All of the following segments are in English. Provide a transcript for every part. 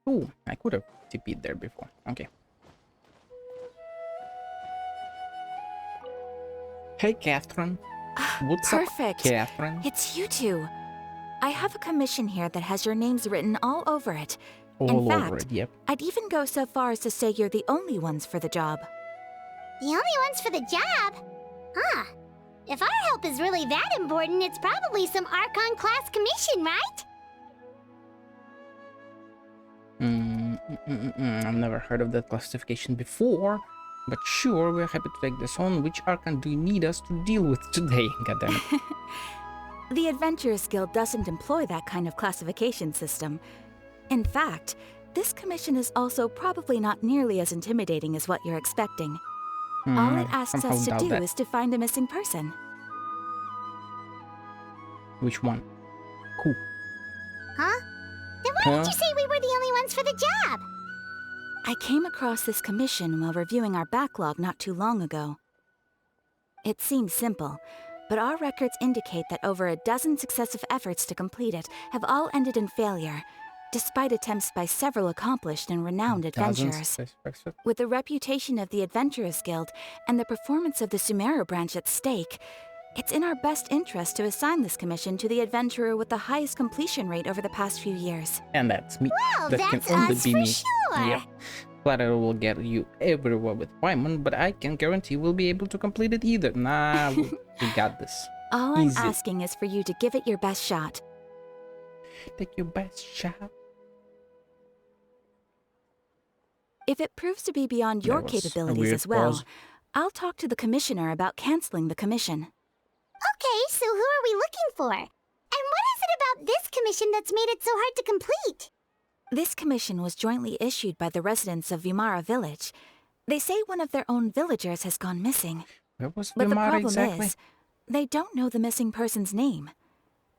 Oh, I could have TP'd there before. Okay. Hey, Catherine. What's Perfect. up, Catherine? It's you two. I have a commission here that has your names written all over it. All over it, yep. I'd even go so far as to say you're the only ones for the job. The only ones for the job? Huh. If our help is really that important, it's probably some Archon class commission, right? I've never heard of that classification before, but sure, we're happy to take this on. Which Archon do you need us to deal with today? Goddammit. The Adventurers Guild doesn't employ that kind of classification system. In fact, this commission is also probably not nearly as intimidating as what you're expecting. All it asks us to do is to find a missing person. Which one? Who? Huh? Then why did you say we were the only ones for the job? I came across this commission while reviewing our backlog not too long ago. It seems simple, but our records indicate that over a dozen successive efforts to complete it have all ended in failure, despite attempts by several accomplished and renowned adventurers. With the reputation of the Adventurers Guild and the performance of the Sumeru branch at stake, it's in our best interest to assign this commission to the adventurer with the highest completion rate over the past few years. And that's me. Well, that that's can only us be for me. sure. Yeah. Flatterer will get you everywhere with Wyman, but I can guarantee we'll be able to complete it either. Nah, we got this. All Easy. I'm asking is for you to give it your best shot. Take your best shot. If it proves to be beyond your That was a capabilities weird as well, pause. I'll talk to the commissioner about canceling the commission. Okay, so who are we looking for? And what is it about this commission that's made it so hard to complete? This commission was jointly issued by the residents of Vimara Village. They say one of their own villagers has gone missing. Where was But the Vimara problem exactly? is, they don't know the missing person's name.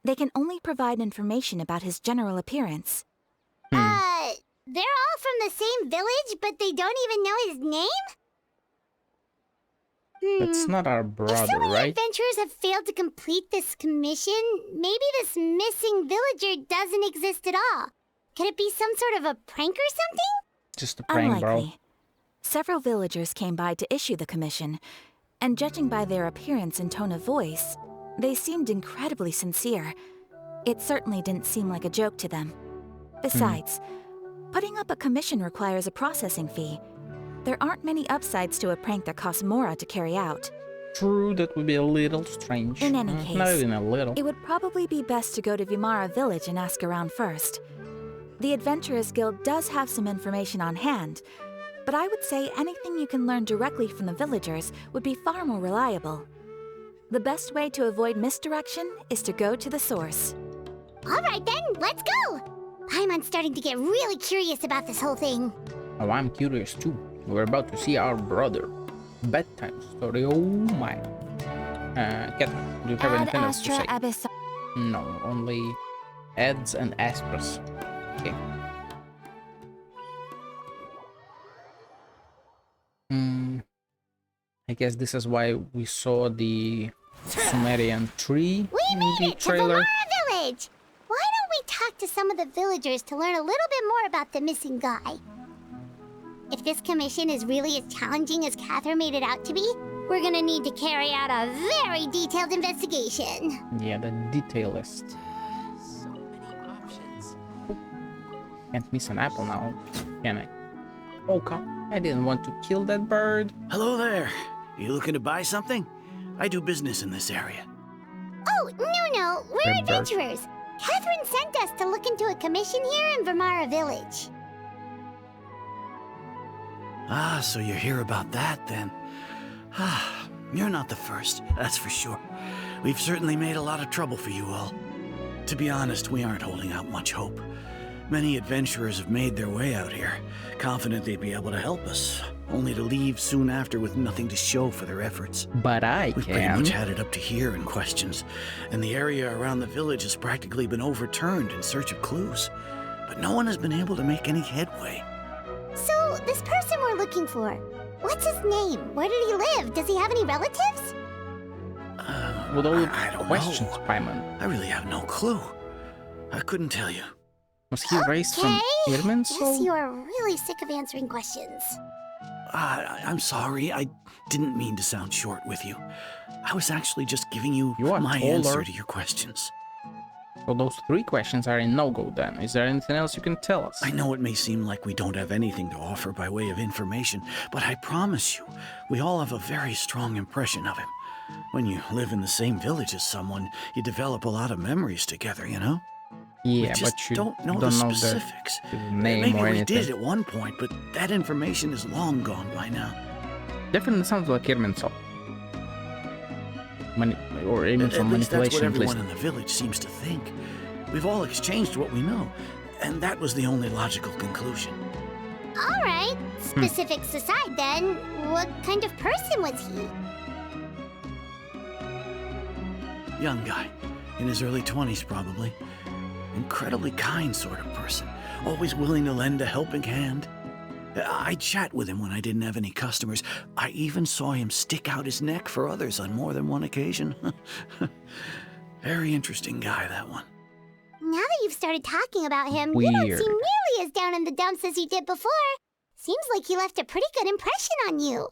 They can only provide information about his general appearance. They're all from the same village, but they don't even know his name? That's not our If brother, so many right? adventurers have failed to complete this commission, maybe this missing villager doesn't exist at all. Could it be some sort of a prank or something? Just a prank, bro. Unlikely. Several villagers came by to issue the commission, and judging by their appearance and tone of voice, they seemed incredibly sincere. It certainly didn't seem like a joke to them. Besides, putting up a commission requires a processing fee. There aren't many upsides to a prank that costs Mora to carry out. True, that would be a little strange. In any Not case, even a little. it would probably be best to go to Vimara Village and ask around first. The Adventurers Guild does have some information on hand, but I would say anything you can learn directly from the villagers would be far more reliable. The best way to avoid misdirection is to go to the source. All right then, let's go! I'm starting to get really curious about this whole thing. Oh, I'm curious too. We're about to see our brother. Bedtime Story, oh my. Catherine, do you have anything else to say? Abyss. No, only ads and aspers. Okay. I guess this is why we saw the Sumerian tree We in made the it to trailer. Vimara Village! Why don't we talk to some of the villagers to learn a little bit more about the missing guy? If this commission is really as challenging as Catherine made it out to be, we're gonna need to carry out a very detailed investigation. Yeah, the detailist. So many options. Can't miss an apple now, can I? Oh, come. I didn't want to kill that bird. Hello there. You looking to buy something? I do business in this area. Oh, no, we're Red bird. adventurers. Catherine sent us to look into a commission here in Vimara Village. Ah, so you're here about that then. Ah, you're not the first, that's for sure. We've certainly made a lot of trouble for you all. To be honest, we aren't holding out much hope. Many adventurers have made their way out here, confident they'd be able to help us, only to leave soon after with nothing to show for their efforts. But I We've pretty can. much had it up to here in questions, and the area around the village has practically been overturned in search of clues. But no one has been able to make any headway. So, this person we're looking for, what's his name? Where did he live? Does he have any relatives? With all the I don't questions, know. Paimon. I really have no clue. I couldn't tell you. Was he raised from Okay. Irmin's Guess soul? you are really sick of answering questions. I'm sorry. I didn't mean to sound short with you. I was actually just giving you are my taller. answer to your questions. So those 3 questions are in no-go then. Is there anything else you can tell us? I know it may seem like we don't have anything to offer by way of information, but I promise you, we all have a very strong impression of him. When you live in the same village as someone, you develop a lot of memories together, you know? Yeah, we just but you don't know the specifics. the name Maybe or we anything. did at one point, but that information is long gone by now. Definitely sounds like Irmin's soul. Or Irmin's soul At least that's what manipulation, at least. everyone in the village seems to think. We've all exchanged what we know, and that was the only logical conclusion. All right. Specifics aside, then, what kind of person was he? Young guy, in his early 20s probably. Incredibly kind sort of person, always willing to lend a helping hand. I'd chat with him when I didn't have any customers. I even saw him stick out his neck for others on more than one occasion. Very interesting guy, that one. Now that you've started talking about him, you don't Weird. seem nearly as down in the dumps as you did before. Seems like he left a pretty good impression on you.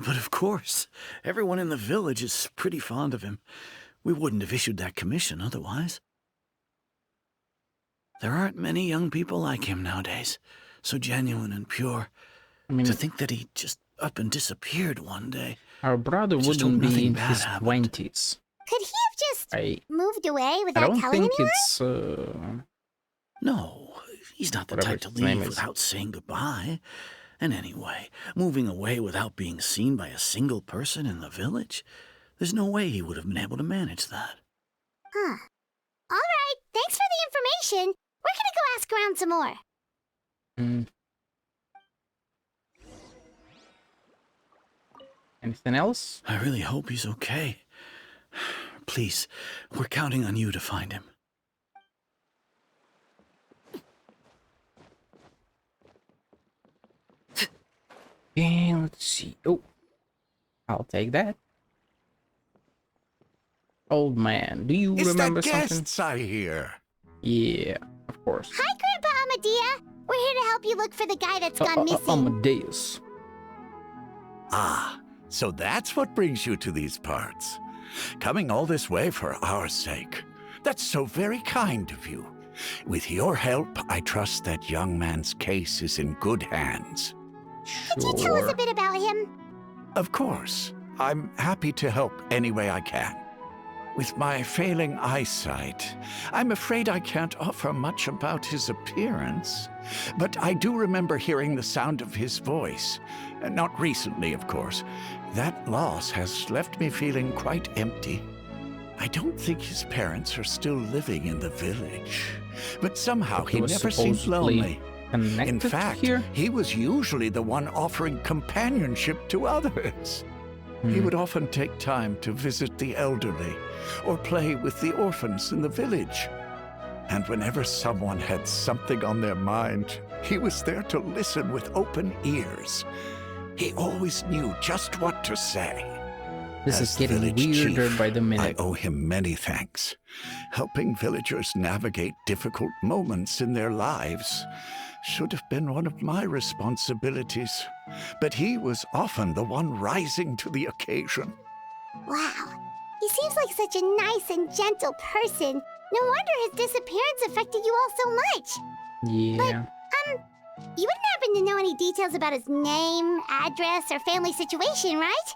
But of course, everyone in the village is pretty fond of him. We wouldn't have issued that commission otherwise. There aren't many young people like him nowadays, so genuine and pure. I mean, To think that he just up and disappeared one day. our brother just wouldn't hope be nothing in bad his happened. 20s. Could he have just I moved away I without don't telling think anyone? No, he's not the Whatever type to his name leave is. without saying goodbye. And anyway, moving away without being seen by a single person in the village, there's no way he would have been able to manage that. Huh. All right. Thanks for the information. We're gonna go ask around some more. Mm. Anything else? I really hope he's okay. Please, we're counting on you to find him. Yeah, let's see. Oh, I'll take that. Old man, do you It's remember the something? guests I hear. Yeah, of course. Hi, Grandpa Amadea. We're here to help you look for the guy that's gone missing. Amadeus. Ah, so that's what brings you to these parts. Coming all this way for our sake. That's so very kind of you. With your help, I trust that young man's case is in good hands. Could you tell us a bit about him? Of course, I'm happy to help any way I can. With my failing eyesight, I'm afraid I can't offer much about his appearance. But I do remember hearing the sound of his voice. Not recently, of course. That loss has left me feeling quite empty. I don't think his parents are still living in the village. But somehow he was never seemed supposedly lonely. Connected In fact, here? he was usually the one offering companionship to others. He would often take time to visit the elderly or play with the orphans in the village. And whenever someone had something on their mind, he was there to listen with open ears. He always knew just what to say. This As is getting village weirder chief, by the I minute. owe him many thanks. Helping villagers navigate difficult moments in their lives should have been one of my responsibilities. But he was often the one rising to the occasion. Wow. He seems like such a nice and gentle person. No wonder his disappearance affected you all so much. Yeah. You wouldn't happen to know any details about his name, address, or family situation, right?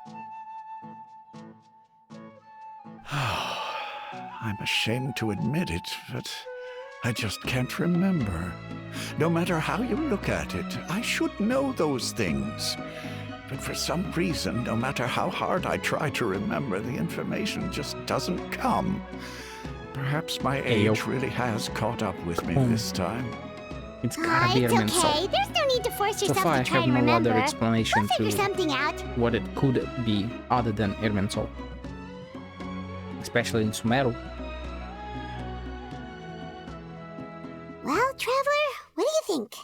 I'm ashamed to admit it, but I just can't remember. No matter how you look at it, I should know those things. But for some reason, no matter how hard I try to remember, the information just doesn't come. Perhaps my Ayo. age really has caught up with me this time. It's gotta be It's Irmin's soul. okay. There's no need to force So yourself far, I to try have and no remember. other explanation We'll figure to something out. what it could be other than Irmin's soul. Especially in Sumeru. Well, Traveler, what do you think?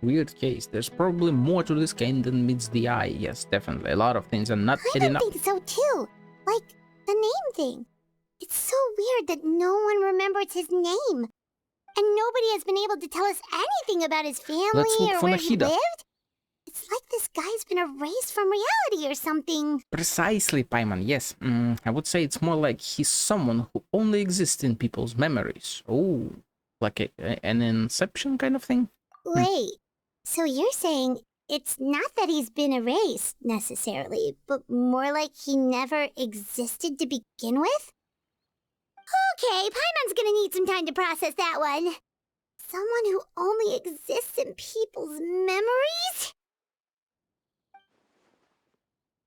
Weird case. There's probably more to this game than meets the eye. Yes, definitely. A lot of things are not I adding don't up. think so too. Like, the name thing. It's so weird that no one remembers his name. And nobody has been able to tell us anything about his family Let's look or for where he Nahida. lived. It's like this guy's been erased from reality or something. Precisely, Paimon, yes. I would say it's more like he's someone who only exists in people's memories. Oh, like an inception kind of thing? Wait, so you're saying it's not that he's been erased, necessarily, but more like he never existed to begin with? Okay, Paimon's gonna need some time to process that one. Someone who only exists in people's memories?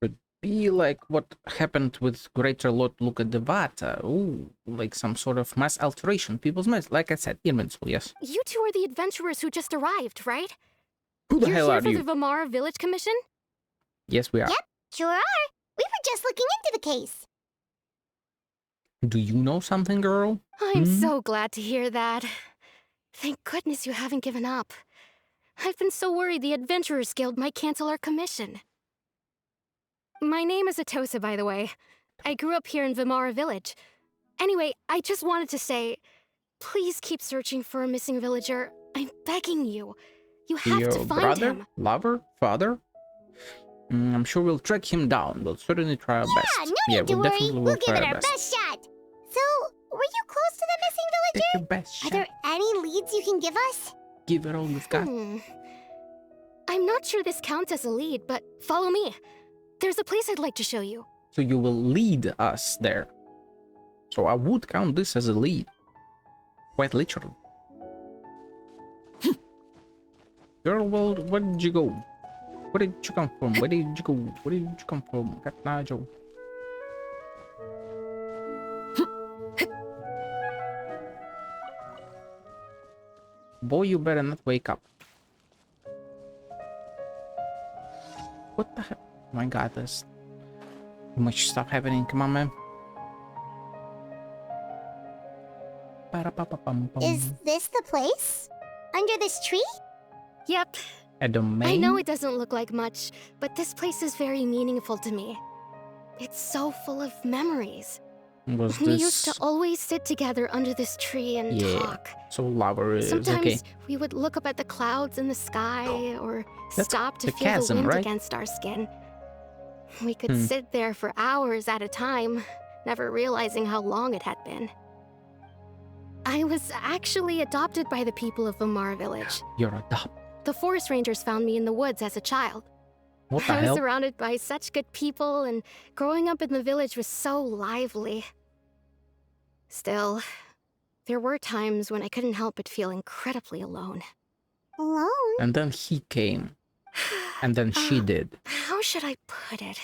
Could be like what happened with Greater Lord Luca Devata. Oh, like some sort of mass alteration. People's memories. Like I said, invincible, yes. You two are the adventurers who just arrived, right? Who the You're hell here are for you? the Vamara Village Commission? Yes, we are. Yep, sure are. We were just looking into the case. Do you know something, girl? I'm so glad to hear that. Thank goodness you haven't given up. I've been so worried the Adventurers Guild might cancel our commission. My name is Atosa, by the way. I grew up here in Vamara Village. Anyway, I just wanted to say, please keep searching for a missing villager. I'm begging you. You have Your to find brother, him. lover, father? I'm sure we'll track him down. We'll certainly try our best. Yeah, no need to we'll worry. definitely We'll give try it our our best shot. So, were you close to the missing Take villager? your best Are shot. there any leads you can give us? Give it all you've got. I'm not sure this counts as a lead, but follow me. There's a place I'd like to show you. So you will lead us there. So I would count this as a lead. Quite literally. Girl, well, where did you go? Where did you come from? Where did you go? Where did you come from? Katnajo. Boy, you better not wake up. What the heck? Oh my god, there's too much stuff happening. Come on, man. Is this the place? Under this tree? Yep. A domain? I know it doesn't look like much, but this place is very meaningful to me. It's so full of memories. Was We this... used to always sit together under this tree and Yeah. talk. So lover is Sometimes okay. we would look up at the clouds in the sky or That's stop to the feel chasm, the wind right? against our skin. We could sit there for hours at a time, never realizing how long it had been. I was actually adopted by the people of Vamara Village. You're adopted. The forest rangers found me in the woods as a child. What the I was hell? surrounded by such good people, and growing up in the village was so lively. Still, there were times when I couldn't help but feel incredibly alone. Alone? And then he came. And then she did. How should I put it?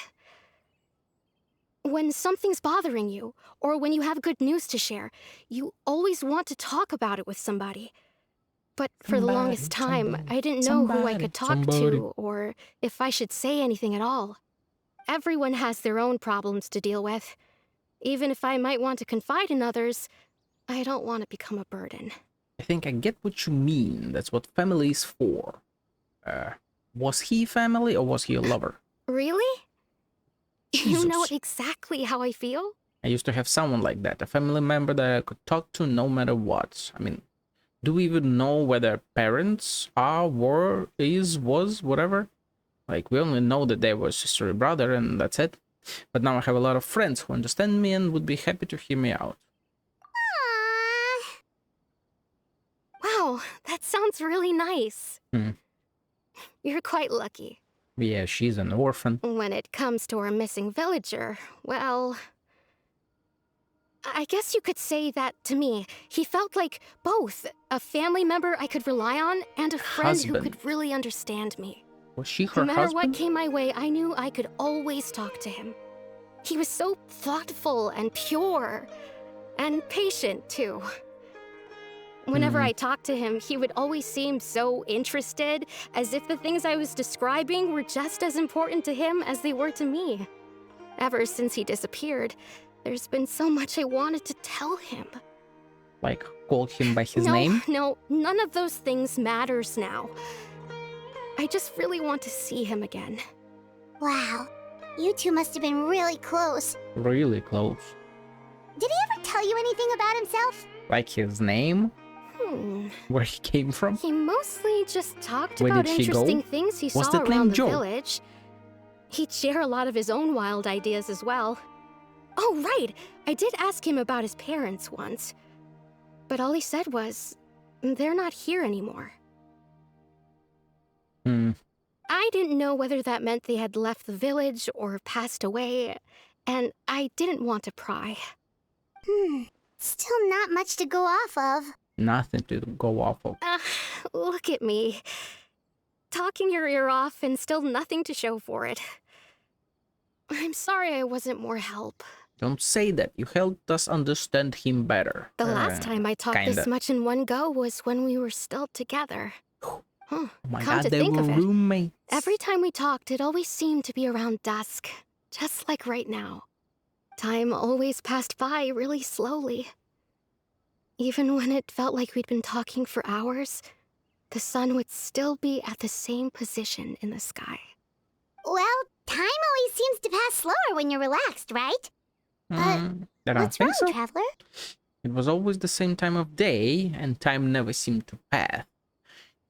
When something's bothering you, or when you have good news to share, you always want to talk about it with somebody. But for the longest time, I didn't know who I could talk to, or if I should say anything at all. Everyone has their own problems to deal with. Even if I might want to confide in others, I don't want to become a burden. I think I get what you mean. That's what family is for. Was he family or was he a lover? Really? You know Jesus. exactly how I feel? I used to have someone like that, a family member that I could talk to no matter what. I mean, do we even know whether parents are, were, is, was, whatever? Like, we only know that they were sister or brother and that's it. But now I have a lot of friends who understand me and would be happy to hear me out. Aww. Wow, that sounds really nice. Hmm. You're quite lucky. Yeah, she's an orphan. When it comes to our missing villager, well... I guess you could say that to me. He felt like both a family member I could rely on and a friend who Husband. could really understand me. Was she her No matter husband? what came my way, I knew I could always talk to him. He was so thoughtful and pure, and patient too. Whenever I talked to him, he would always seem so interested, as if the things I was describing were just as important to him as they were to me. Ever since he disappeared, there's been so much I wanted to tell him. Like, called him by his no, name? No, none of those things matters now. I just really want to see him again. Wow. You two must have been really close. Really close. Did he ever tell you anything about himself? Like his name? Where he came from? He mostly just talked Where about did he go? interesting things he Was saw that around named the Joe? village. He'd share a lot of his own wild ideas as well. Oh, right! I did ask him about his parents once. But all he said was, they're not here anymore. I didn't know whether that meant they had left the village or passed away, and I didn't want to pry. Still not much to go off of. Nothing to go off of. Look at me. Talking your ear off and still nothing to show for it. I'm sorry I wasn't more help. Don't say that. You helped us understand him better. The last time I talked kinda. this much in one go was when we were still together. Oh my Come god, to they think were of it, roommates. every time we talked, it always seemed to be around dusk, just like right now. Time always passed by really slowly. Even when it felt like we'd been talking for hours, the sun would still be at the same position in the sky. Well, time always seems to pass slower when you're relaxed, right? I don't What's think wrong, so. Traveler? It was always the same time of day, and time never seemed to pass.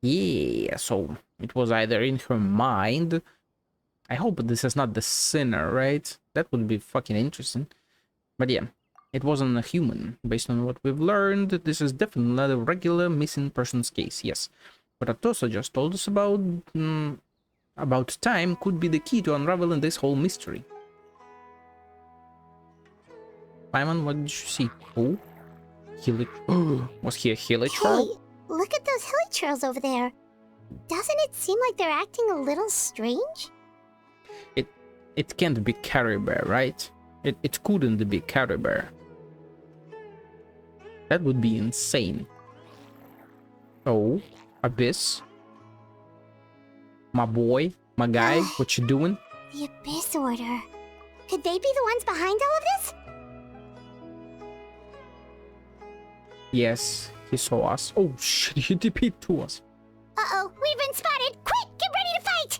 Yeah, so it was either in her mind. I hope this is not the sinner, right? That would be fucking interesting. But yeah, it wasn't a human. Based on what we've learned, this is definitely not a regular missing persons case, yes. What Atosa just told us about time could be the key to unraveling this whole mystery. Paimon, what did you see? Oh? Was he a hilichurl? Hey, look at those hilichurls over there. Doesn't it seem like they're acting a little strange? It can't be Caribou, right? It couldn't be Caribou. That would be insane. Oh, Abyss. My boy, my guy, what you doing? The Abyss Order. Could they be the ones behind all of this? Yes, he saw us. Oh shit, he DP'd to us. Uh-oh, we've been spotted! Quick, get ready to fight!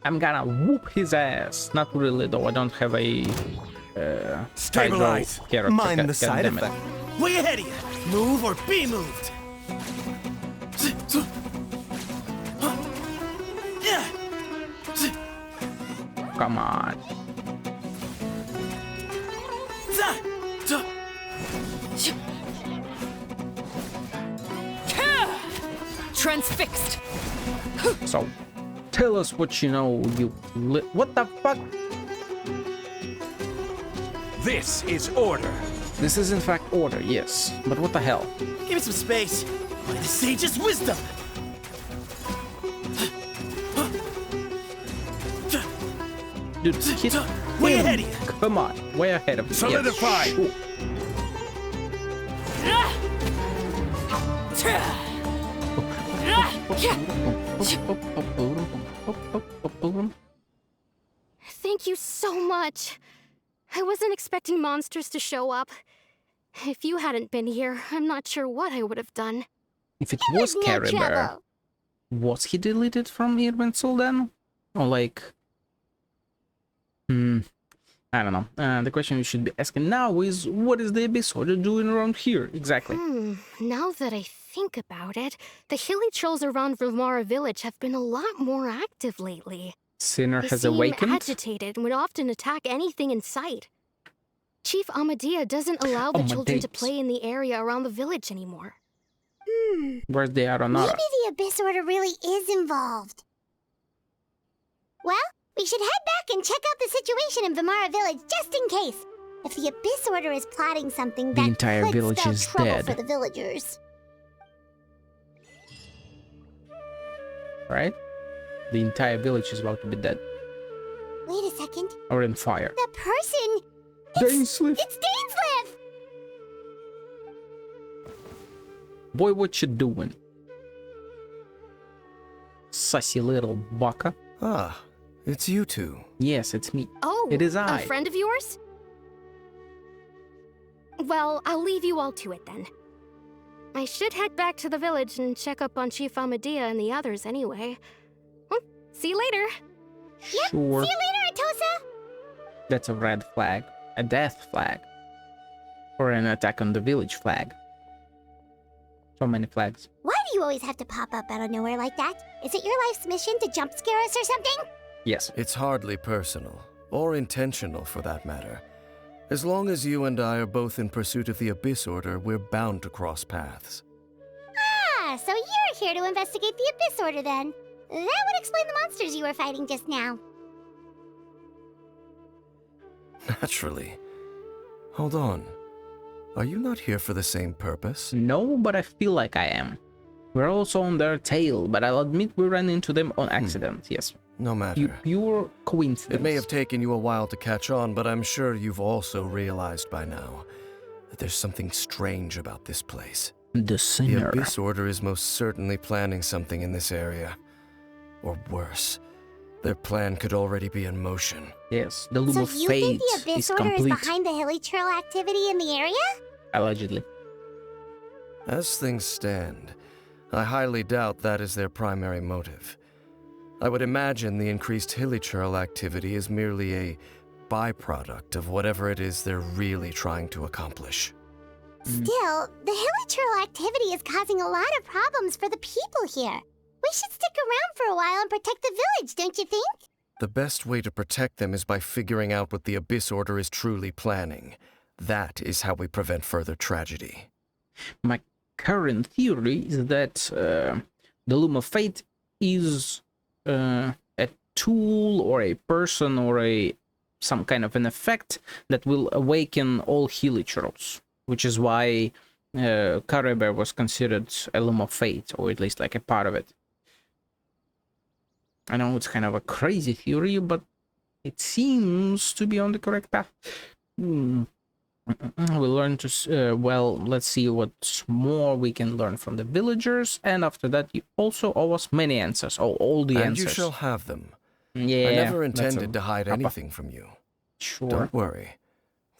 I'm gonna whoop his ass. Not really though, I don't have a Stabilize. character. Mind the side goddammit. effect. Way ahead of you. Move or be moved. Come on. Transfixed. So, tell us what you know, you what the fuck? This is order. This is in fact order, yes. But what the hell? Give me some space. By the sage's wisdom. Dude, hit Way him. ahead of you. Come on, way ahead of me. Solidify. Yes, sure. Thank you so much. I wasn't expecting monsters to show up. If you hadn't been here, I'm not sure what I would have done. If it was No Caribou, trouble. was he deleted from Irwinsul then? Or like... I don't know. The question you should be asking now is, what is the Abyss Order doing around here? Exactly. Now that I think about it, the hilly trolls around Vimara village have been a lot more active lately. Sinner They has seem awakened? agitated and would often attack anything in sight. Chief Amadea doesn't allow the children to Amadeus. play in the area around the village anymore. Where's the Aronara? Maybe the Abyss Order really is involved. Well, we should head back and check out the situation in Vimara village just in case. If the Abyss Order is plotting something The that entire could village spell is trouble dead. for the villagers. Right? The entire village is about to be dead. Wait a second. Or in fire. The person... Dainsleif! It's Dainsleif! Boy, what you doing? Sussy little baka. Ah, it's you two. Yes, it's me. Oh, It is I. A friend of yours? Well, I'll leave you all to it then. I should head back to the village and check up on Chief Amadea and the others anyway. See you later. Sure. See you later, Atosa! That's a red flag. A death flag. Or an attack on the village flag. So many flags. Why do you always have to pop up out of nowhere like that? Is it your life's mission to jump scare us or something? Yes. It's hardly personal, or intentional for that matter. As long as you and I are both in pursuit of the Abyss Order, we're bound to cross paths. Ah, so you're here to investigate the Abyss Order then. That would explain the monsters you were fighting just now. Naturally. Hold on. Are you not here for the same purpose? No, but I feel like I am. We're also on their tail, but I'll admit we ran into them on accident. Yes. No matter. Pure coincidence. It may have taken you a while to catch on, but I'm sure you've also realized by now that there's something strange about this place. The The sinner. Abyss Order is most certainly planning something in this area. Or worse, their plan could already be in motion. Yes, the Loom So of you Fate think the Abyss is Order complete. is behind the hilly trail activity in the area? Allegedly. As things stand, I highly doubt that is their primary motive. I would imagine the increased hilichurl activity is merely a byproduct of whatever it is they're really trying to accomplish. Still, the hilly trail activity is causing a lot of problems for the people here. We should stick around for a while and protect the village, don't you think? The best way to protect them is by figuring out what the Abyss Order is truly planning. That is how we prevent further tragedy. My current theory is that the Loom of Fate is a tool or a person or some kind of an effect that will awaken all hilichurls, which is why Kariber was considered a Loom of Fate, or at least like a part of it. I know it's kind of a crazy theory, but it seems to be on the correct path. We'll learn to, well, let's see what more we can learn from the villagers, and after that you also owe us many answers. Oh, all the And answers. you shall have them. Yeah, I never that's intended to hide upper. anything from you. Sure. Don't worry.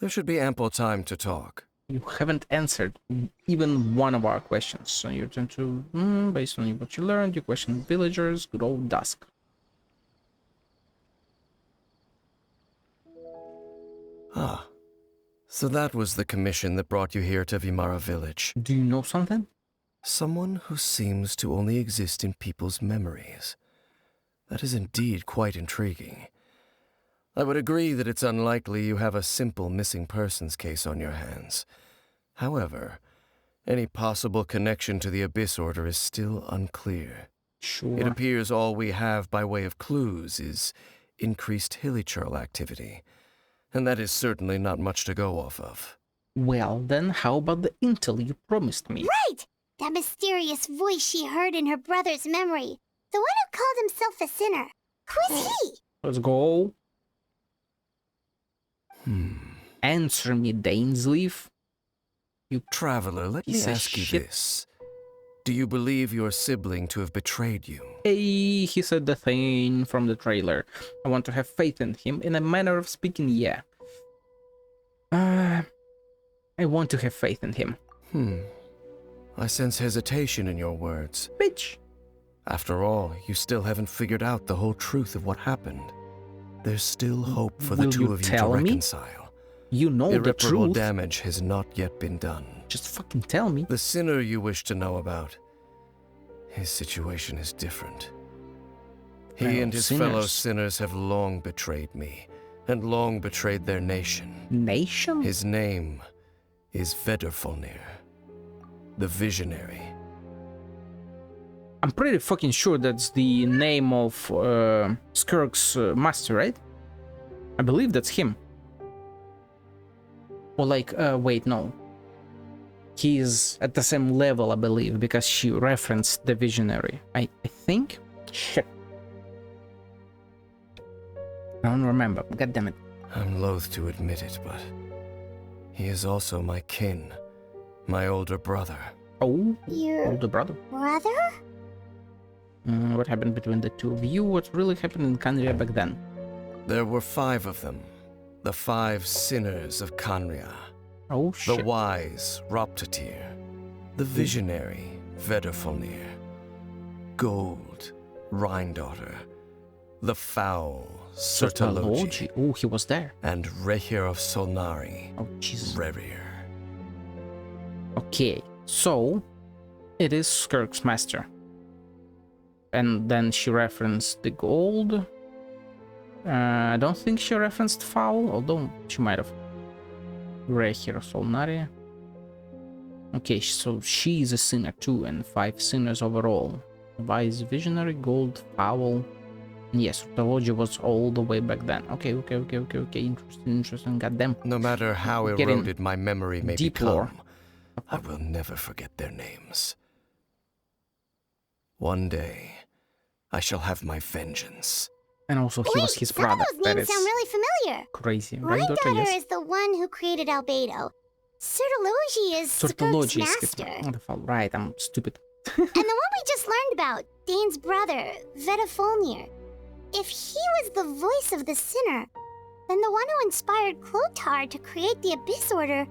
There should be ample time to talk. You haven't answered even one of our questions, so you turn to, based on what you learned, you question villagers, good old Dusk. Ah, so that was the commission that brought you here to Vimara village. Do you know something? Someone who seems to only exist in people's memories. That is indeed quite intriguing. I would agree that it's unlikely you have a simple missing persons case on your hands. However, any possible connection to the Abyss Order is still unclear. Sure. It appears all we have by way of clues is increased hilichurl activity, and that is certainly not much to go off of. Well, then, how about the intel you promised me? Right! That mysterious voice she heard in her brother's memory. The one who called himself a sinner. Who is he? Let's go. Answer me, Dainsleif. You Traveler, let me piece of ask you shit. this. Do you believe your sibling to have betrayed you? Hey, he said the thing from the trailer. I want to have faith in him. In a manner of speaking, yeah. I want to have faith in him. I sense hesitation in your words. Bitch. After all, you still haven't figured out the whole truth of what happened. There's still hope for the Will two you of you to tell me? reconcile. You know the Irreparable truth. damage has not yet been done. Just fucking tell me. The sinner you wish to know about, his situation is different. He Fellow and his fellow sinners have long betrayed me, and long betrayed their nation. Nation? His name is Vedrfolnir, the Visionary. I'm pretty fucking sure that's the name of Skirk's master, right? I believe that's him. Or like, wait, no. He's at the same level, I believe, because she referenced the Visionary. I think? Shit. I don't remember. God damn it. I'm loath to admit it, but he is also my kin, my older brother. Oh, Your older brother. brother? What happened between the two of you? What really happened in Kanria back then? There were 5 of them, the 5 sinners of Kanria. Oh, The shit. wise, Roptatir. The visionary, Vedrfolnir. Gold, Rhindaughter. The foul, Sertalogi. Oh, he was there. And Rehir of Solnari, Oh, Jesus. Rerir. Okay, so It is Skirk's master. And then she referenced the gold. I don't think she referenced foul, although she might have. Rare hero Solnari. Okay, so she is a sinner too, and 5 sinners overall. Wise visionary, gold, foul. Yes, Rutology was all the way back then. Okay. Interesting. Goddamn. No matter how Getting eroded my memory may deep become, lore. I will never forget their names. One day, I shall have my vengeance. And also, he was his some brother. of those That names is sound really familiar. crazy. My Right, daughter daughter? Yes. is the one who created Albedo. Certology is Skirk's Sortology is master. wonderful. Right, I'm stupid. And the one we just learned about, Dane's brother, Vedafulnir. If he was the voice of the sinner, then the one who inspired Clotar to create the Abyss Order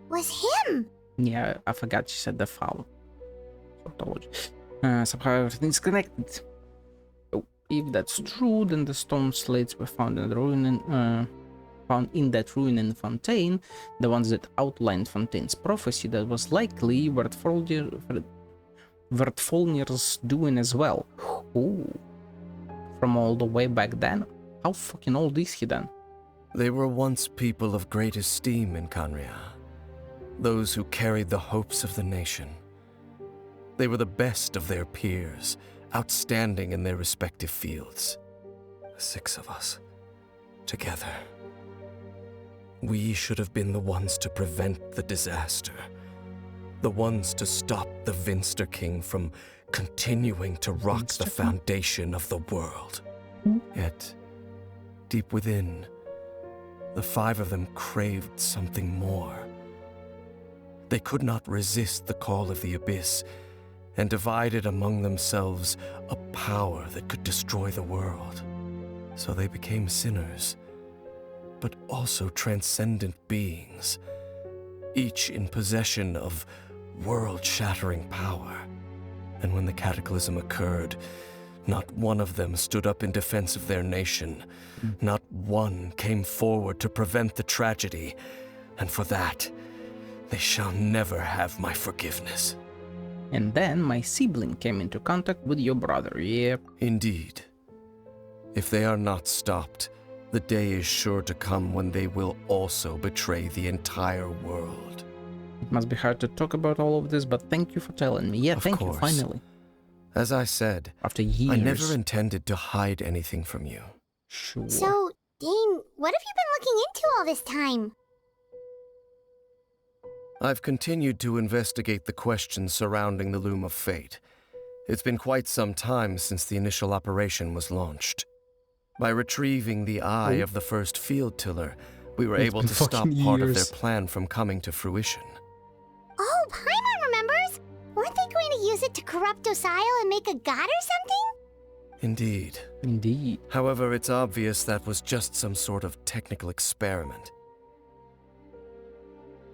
was him. Yeah, I forgot she said the foul. Sortology. Somehow everything's connected. Oh, if that's true, then the stone slates were found in the ruin found in that ruin and Fontaine, the ones that outlined Fontaine's prophecy, that was likely Wertfolnir's doing as well. Ooh. From all the way back then? How fucking old is he then? They were once people of great esteem in Canria. Those who carried the hopes of the nation. They were the best of their peers, outstanding in their respective fields. 6 of us, together. We should have been the ones to prevent the disaster. The ones to stop the Vinster King from continuing to rock the foundation of the world. Yet, deep within, the 5 of them craved something more. They could not resist the call of the Abyss, and divided among themselves a power that could destroy the world. So they became sinners, but also transcendent beings, each in possession of world-shattering power. And when the cataclysm occurred, not one of them stood up in defense of their nation. Not one came forward to prevent the tragedy. And for that, they shall never have my forgiveness. And then my sibling came into contact with your brother, yep. Indeed. If they are not stopped, the day is sure to come when they will also betray the entire world. It must be hard to talk about all of this, but thank you for telling me. Yeah, thank you, finally. As I said, after years. I never intended to hide anything from you. Sure. So, Dane, what have you been looking into all this time? I've continued to investigate the questions surrounding the Loom of Fate. It's been quite some time since the initial operation was launched. By retrieving the eye of the first field tiller, we were able to stop part of their plan from coming to fruition. Oh, Paimon remembers! Weren't they going to use it to corrupt Osial and make a god or something? Indeed. Indeed. However, it's obvious that was just some sort of technical experiment.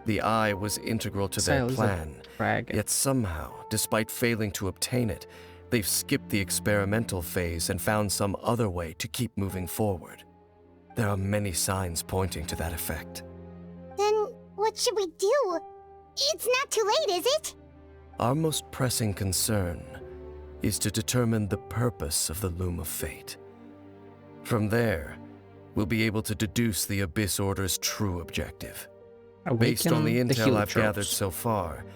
The eye was integral to their plan, yet somehow, despite failing to obtain it, they've skipped the experimental phase and found some other way to keep moving forward. There are many signs pointing to that effect. Then what should we do? It's not too late, is it? Our most pressing concern is to determine the purpose of the Loom of Fate. From there, we'll be able to deduce the Abyss Order's true objective. Based on the intel I've gathered so far,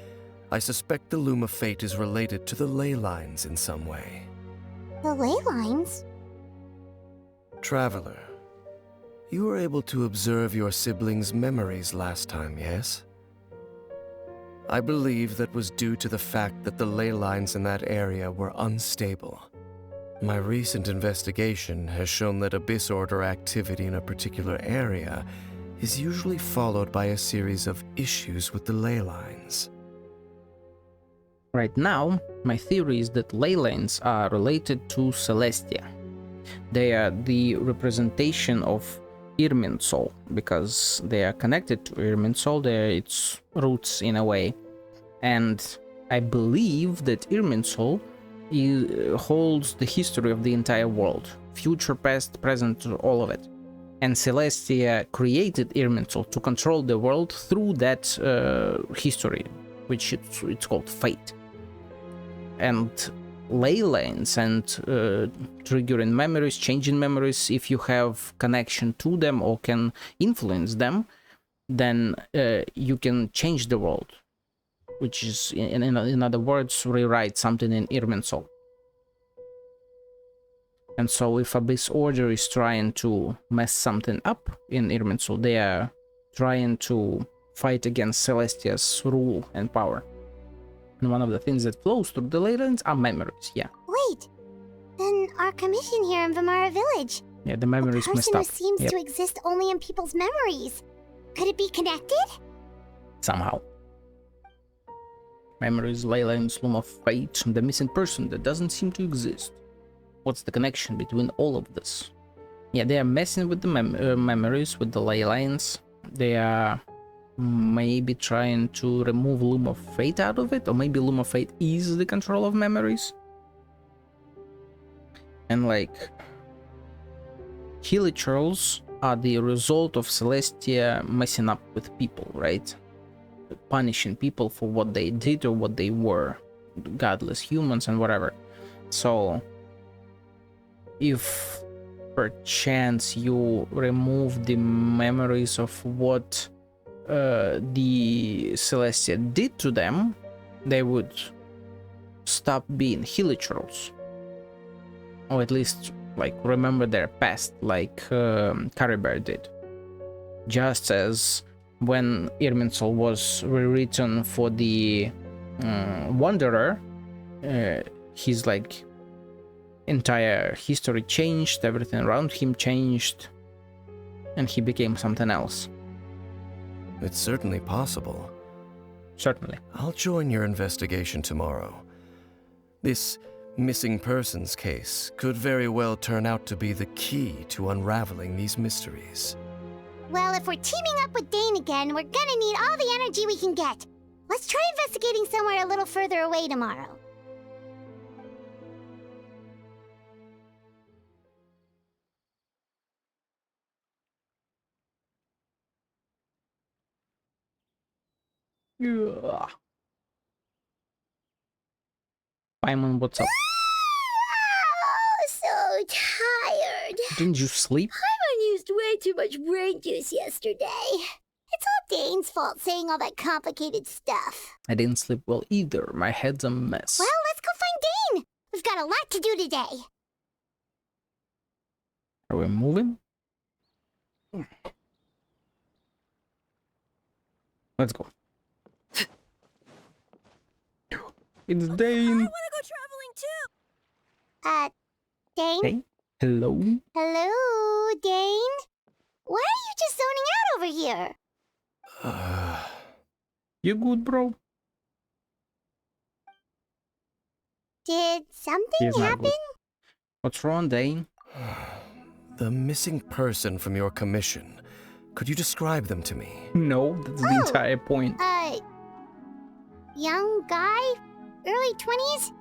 I suspect the Loom of Fate is related to the ley lines in some way. The ley lines? Traveler, you were able to observe your siblings' memories last time, yes? I believe that was due to the fact that the ley lines in that area were unstable. My recent investigation has shown that Abyss Order activity in a particular area is usually followed by a series of issues with the ley lines. Right now, my theory is that ley lines are related to Celestia. They are the representation of Irminsul, because they are connected to Irminsul, they're its roots in a way. And I believe that Irminsul holds the history of the entire world. Future, past, present, all of it. And Celestia created Irminsul to control the world through that history, which it's called fate. and ley lines and triggering memories, changing memories, if you have connection to them or can influence them, then you can change the world, which is, in other words, rewrite something in Irminsul. And so if Abyss Order is trying to mess something up in Irminsul, they are trying to fight against Celestia's rule and power. And one of the things that flows through the ley lines are memories, yeah. Wait, then our commission here in Vimara Village. Yeah, the memories A messed person up. who seems Yep. to exist only in people's memories. Could it be connected? Somehow. Memories, ley lines, loom of fate, the missing person that doesn't seem to exist. What's the connection between all of this? Yeah, they are messing with the memories, with the ley lines. They are maybe trying to remove Loom of Fate out of it, or maybe Loom of Fate is the control of memories. And like, Hilichurls are the result of Celestia messing up with people, right? Punishing people for what they did or what they were, godless humans and whatever. So if perchance you remove the memories of what the Celestia did to them, they would stop being Hilichurls, or at least like remember their past, like Caribert did. Just as when Irminsul was rewritten for the Wanderer, his like entire history changed, everything around him changed, and he became something else. It's certainly possible. Certainly. I'll join your investigation tomorrow. This missing persons case could very well turn out to be the key to unraveling these mysteries. Well, if we're teaming up with Dane again, we're gonna need all the energy we can get. Let's try investigating somewhere a little further away tomorrow. Yeah. Paimon, what's up? Oh, so tired. Didn't you sleep? I used way too much brain juice yesterday. It's all Dane's fault saying all that complicated stuff. I didn't sleep well either. My head's a mess. Well, let's go find Dane. We've got a lot to do today. Are we moving? Let's go. It's Dane. go traveling too. Dane? Hey, hello. Hello, Dane? Why are you just zoning out over here? You good, bro? Did something He's not happen? good. What's wrong, Dane? The missing person from your commission. Could you describe them to me? No, that's the entire point. Young guy? Early 20s?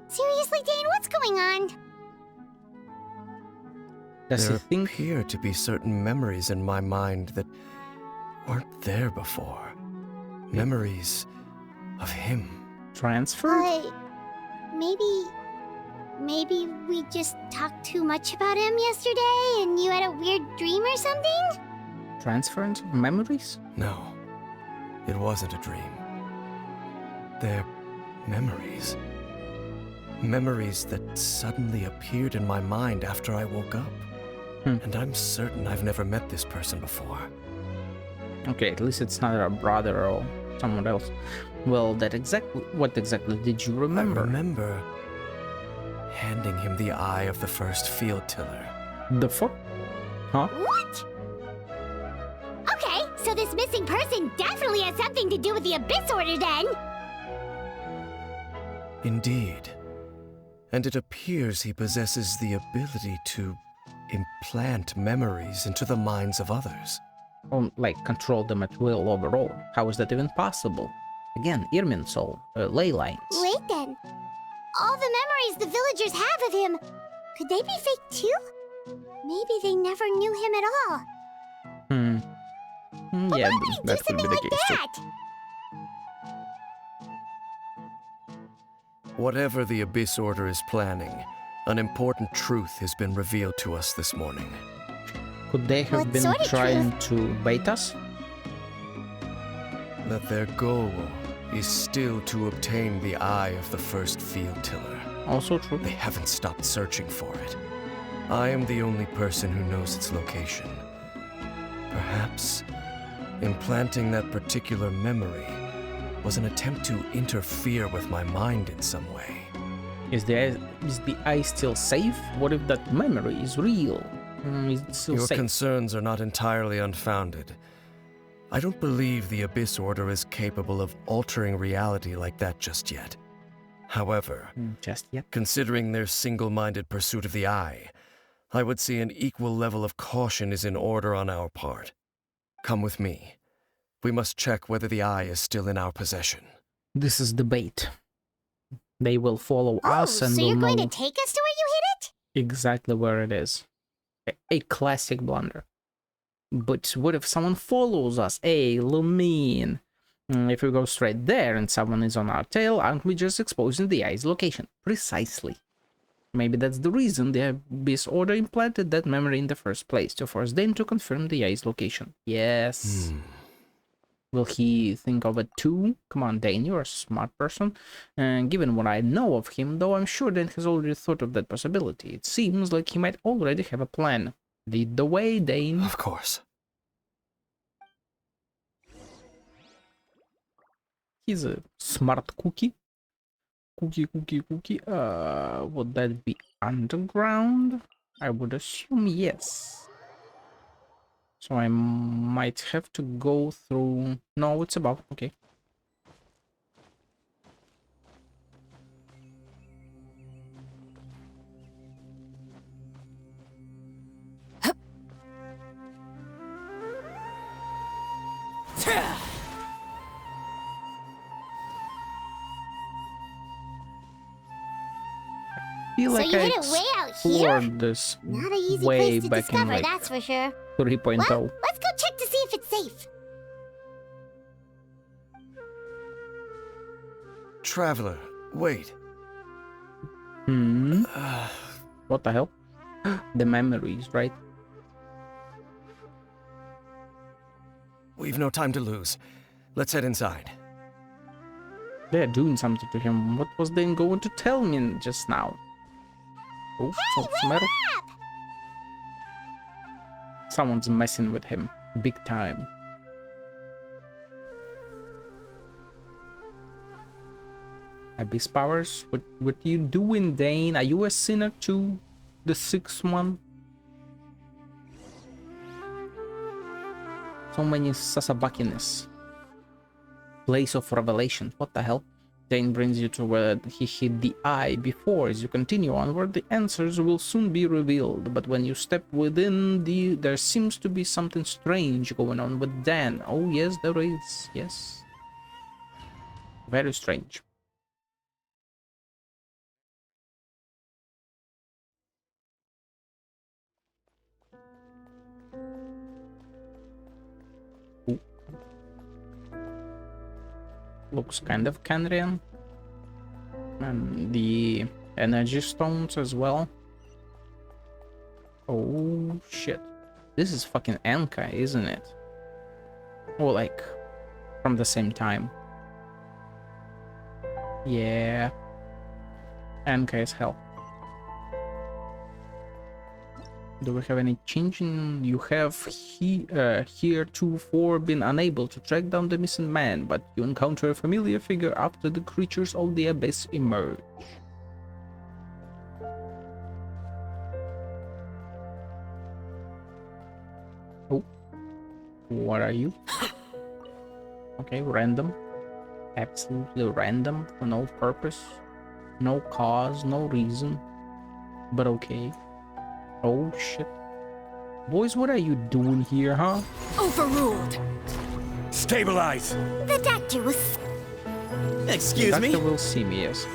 Seriously, Dane, what's going on? Does There he think appear to be certain memories in my mind that weren't there before. Memories of him. transferred? Maybe we just talked too much about him yesterday and you had a weird dream or something? Transference of memories? No, it wasn't a dream. They're memories. Memories that suddenly appeared in my mind after I woke up. And I'm certain I've never met this person before. Okay, at least it's not our brother or someone else. Well, what exactly did you remember? I remember handing him the eye of the first field tiller. The fuck? Huh? What? Okay, so this missing person definitely has something to do with the Abyss Order then! Indeed. And it appears he possesses the ability to implant memories into the minds of others. Or, like, control them at will overall. How is that even possible? Again, Irminsul, ley lines. Wait then. All the memories the villagers have of him, could they be fake too? Maybe they never knew him at all. But Yeah, why would he do that could be something the like case too. that? Whatever the Abyss Order is planning, an important truth has been revealed to us this morning. Could they have What been sort of trying to bait us? That their goal is still to obtain the eye of the first field tiller. Also true. They haven't stopped searching for it. I am the only person who knows its location. Perhaps implanting that particular memory was an attempt to interfere with my mind in some way. Is the eye still safe? What if that memory is real? Is it still Your safe? concerns are not entirely unfounded. I don't believe the Abyss Order is capable of altering reality like that just yet. However, Just yet. considering their single-minded pursuit of the eye, I would say an equal level of caution is in order on our part. Come with me. We must check whether the eye is still in our possession. This is the bait. They will follow us and so will you're going know to take us to where you hid it? exactly where it is. A classic blunder. But what if someone follows us? Hey, Lumine. If we go straight there and someone is on our tail, aren't we just exposing the eye's location? Precisely. Maybe that's the reason the Abyss Order implanted that memory in the first place, to force Dane to confirm the eye's location. Yes. Will he think of it too? Come on, Dane, you're a smart person. And given what I know of him, though, I'm sure Dane has already thought of that possibility. It seems like he might already have a plan. Lead the way, Dane. Of course. He's a smart cookie. Cookie. Would that be underground? I would assume yes. So I might have to go through... No, it's above. Okay. Feel So like you I hid it way out here? explored this Not an easy way place to back in discover, like that's for sure. 3.0. Well, let's go check to see if it's safe. Traveler, wait. What the hell? The memories, right? We've no time to lose. Let's head inside. They're doing something to him. What was they going to tell me just now? Oh, what's the matter? Someone's messing with him. Big time. Abyss powers? What you doing, Dane? Are you a sinner too? The sixth one? So many Sasabakiness. Place of revelation. What the hell? Dane brings you to where he hid the eye before. As you continue onward, the answers will soon be revealed. But when you step within there seems to be something strange going on with Dan. Oh yes, there is. Yes. Very strange. Ooh. Looks kind of Canrian. And the energy stones as well. Oh shit. This is fucking Anka, isn't it? Or like from the same time. Yeah. Anka is hell. Do we have any change in... You have heretofore been unable to track down the missing man, but you encounter a familiar figure after the creatures of the abyss emerge. Oh. What are you? Okay, random. Absolutely random, for no purpose. No cause, no reason. But okay. Oh shit. Boys, what are you doing here, huh? Overruled. Stabilize! The doctor was... Excuse me? Doctor will see me, yes.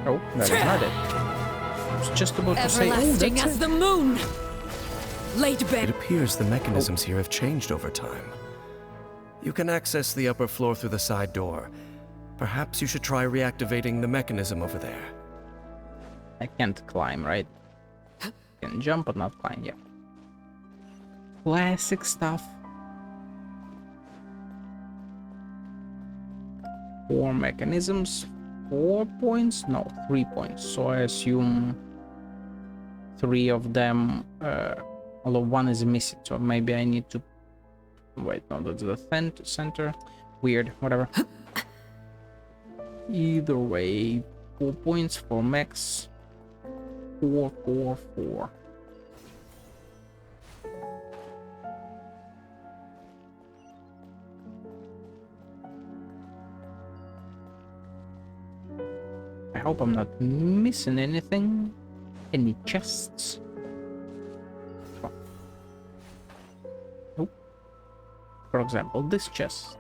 Oh, that is not it. I was just about to say, oh, Everlasting that's as it. the moon. Late It bed. appears the mechanisms here have changed over time. You can access the upper floor through the side door. Perhaps you should try reactivating the mechanism over there. I can't climb, right? Can jump but not climb, yeah. Classic stuff. 4 mechanisms, 4 points? No, 3 points. So I assume 3 of them, although 1 is missing, so maybe I need to... Wait, no, that's the center. Weird, whatever. Either way, 4 points for max. 4, 4, 4. I hope I'm not missing anything. Any chests? Nope. For example, this chest.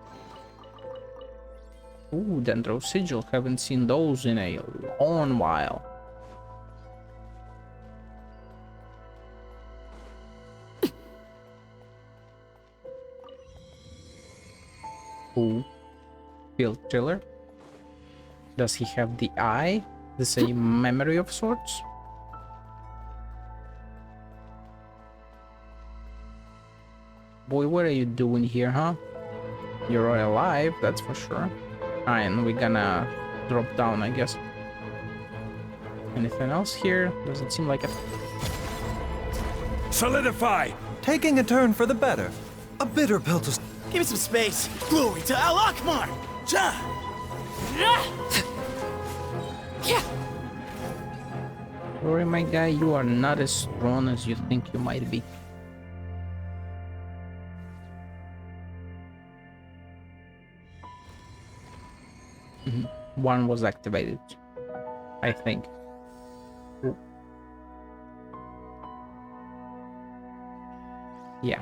Ooh, Dendro Sigil. Haven't seen those in a long while. Ooh. Field Tiller. Does he have the eye? Is this a memory of sorts? Boy, what are you doing here, huh? You're alive, that's for sure. Alright, and we're gonna drop down, I guess. Anything else here? Doesn't seem like it. Solidify! Taking a turn for the better. A bitter pill to... Give me some space. Glory to Al Akmar! Ja! Sorry, my guy, you are not as strong as you think you might be. One was activated, I think. Ooh. Yeah.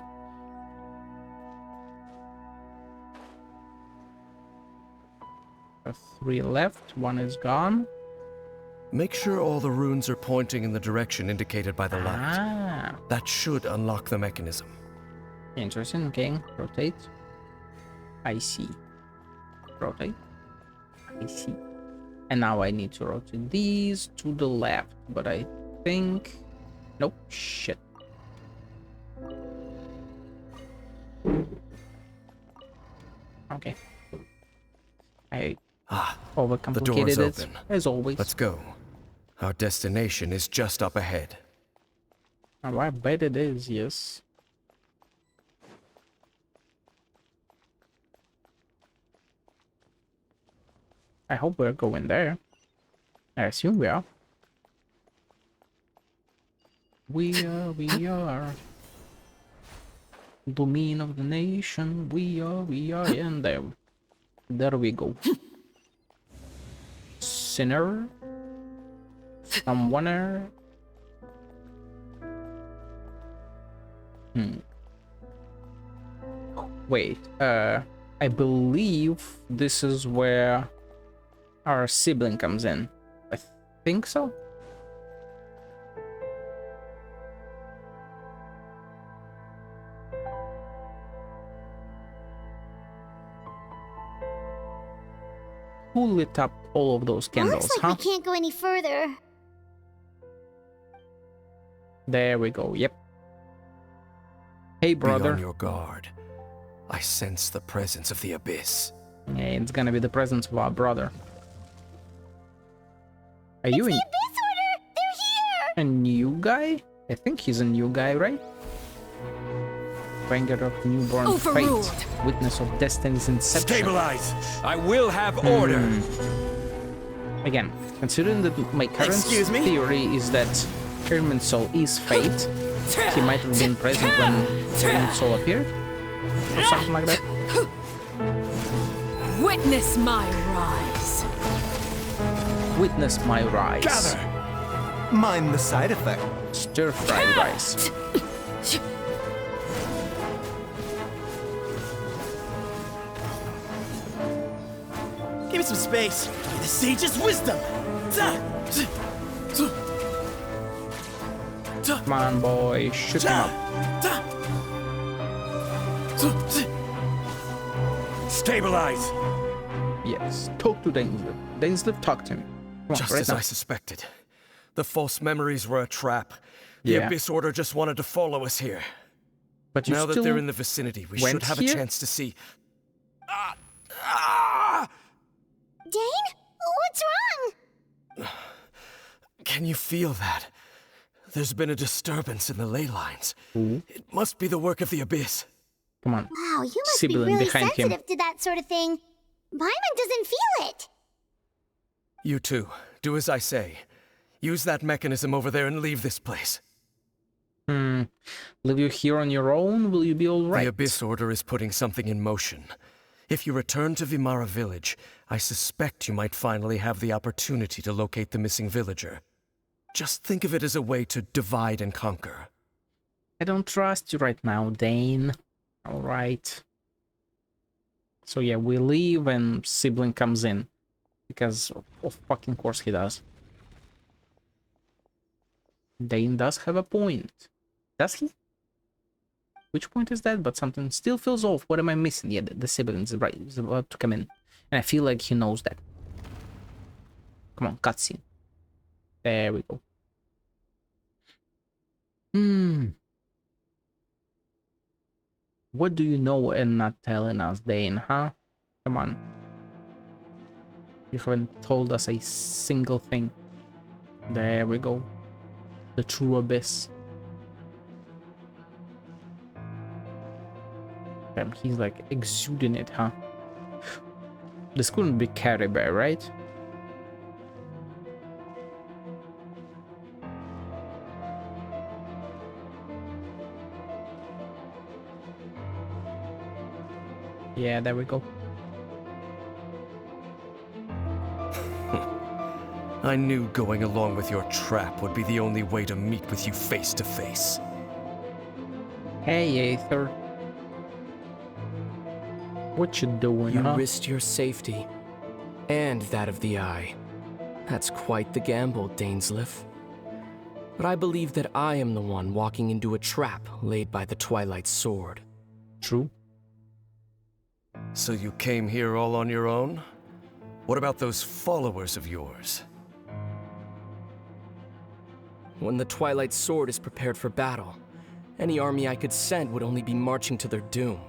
There are 3 left, 1 is gone. Make sure all the runes are pointing in the direction indicated by the light. Ah, That should unlock the mechanism. interesting. Okay, rotate. I see. Rotate. I see. And now I need to rotate these to the left, but I think... Nope, shit. Okay. I the overcomplicated door's it, open. as always. Let's go. Our destination is just up ahead. Oh, I bet it is, yes. I hope we're going there. I assume we are. We are. Domain of the nation. We are, and there we go. Sinner. Someoneer. Wait, I believe this is where our sibling comes in. I think so. Who lit up all of those candles, Looks like huh? we can't go any further. There we go, yep. Hey, Be on brother. your guard. I sense the presence of the abyss. Yeah, it's gonna be the presence of our brother. Are you The Abyss Order! They're here! a new guy? I think he's a new guy, right? Bringer of newborn Overruled. fate. Witness of destiny's inception. Stabilize! I will have order! Again, considering that my current Excuse me? theory is that Irminsul is fate, he might have been present when Irminsul appeared, or something like that. Witness my rise. Witness my rise. Gather! Mind the side effect. Stir-fried rice. Give me some space. The sage's wisdom. Ja! Come on, boy. Shoot him up. Stabilize! Yes. Talk to Dainsleif. Dainsleif, talk to me. Come on, Just right as now. I suspected. The false memories were a trap. The Yeah. Abyss Order just wanted to follow us here. But you Now that still they're in the vicinity, we went should have here? a chance to see. Dane? What's wrong? Can you feel that? There's been a disturbance in the ley lines. It must be the work of the Abyss. Come on. Wow, you must Sibyl be really behind him. sensitive to that sort of thing. Paimon doesn't feel it. You too. Do as I say. Use that mechanism over there and leave this place. Leave you here on your own? Will you be alright? The Abyss Order is putting something in motion. If you return to Vimara village, I suspect you might finally have the opportunity to locate the missing villager. Just think of it as a way to divide and conquer. I don't trust you right now, Dane. Alright. So yeah, we leave and Sibling comes in. Because of fucking course he does. Dane does have a point. Does he? Which point is that? But something still feels off. What am I missing? Yeah, the siblings is about to come in. And I feel like he knows that. Come on, cutscene. There we go. What do you know and not telling us, Dane, huh? Come on. You haven't told us a single thing. There we go. The true abyss. Damn, he's like exuding it, huh? This couldn't be Caribou, right? Yeah, there we go. I knew going along with your trap would be the only way to meet with you face to face. Hey, Aether. What you doing, You huh? risked your safety, and that of the Eye. That's quite the gamble, Dainsleif. But I believe that I am the one walking into a trap laid by the Twilight Sword. True. So you came here all on your own? What about those followers of yours? When the Twilight Sword is prepared for battle, any army I could send would only be marching to their doom.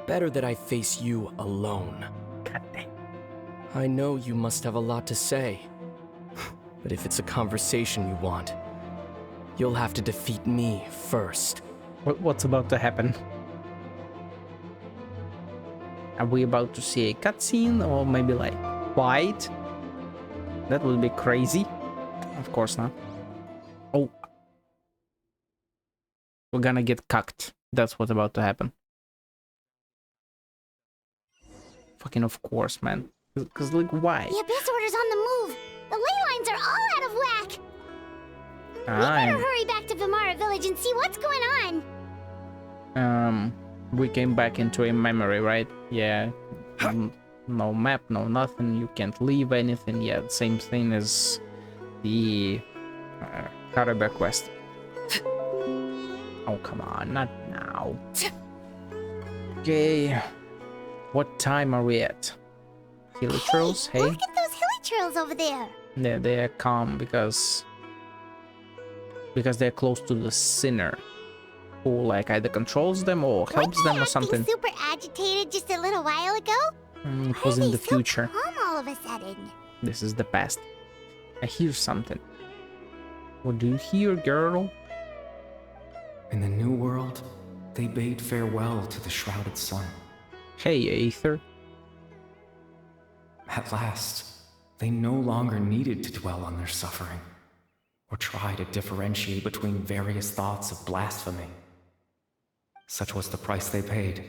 Better that I face you alone. God damn. I know you must have a lot to say, but if it's a conversation you want, you'll have to defeat me first. What's about to happen? Are we about to see a cutscene or maybe like fight? That would be crazy. Of course not. Oh. We're gonna get cucked. That's what's about to happen. Fucking of course, man. Cause like, why? The Abyss Order's on the move. The ley lines are all out of whack. We better I'm- hurry back to Vimara village and see what's going on. We came back into a memory, right? Yeah. No map, no nothing. You can't leave anything. Yeah, same thing as the Caribou quest. Oh, come on, not now. Okay. What time are we at? Hilly Trails, hey? Look at those hilly trails over there. They're calm because they're close to the sinner, who like either controls them or helps them or something. Super agitated just a little while ago. It was in the future. Calm all of a sudden. This is the past. I hear something. What do you hear, girl? In the new world, they bade farewell to the shrouded sun. Hey, Aether. At last, they no longer needed to dwell on their suffering, or try to differentiate between various thoughts of blasphemy. Such was the price they paid,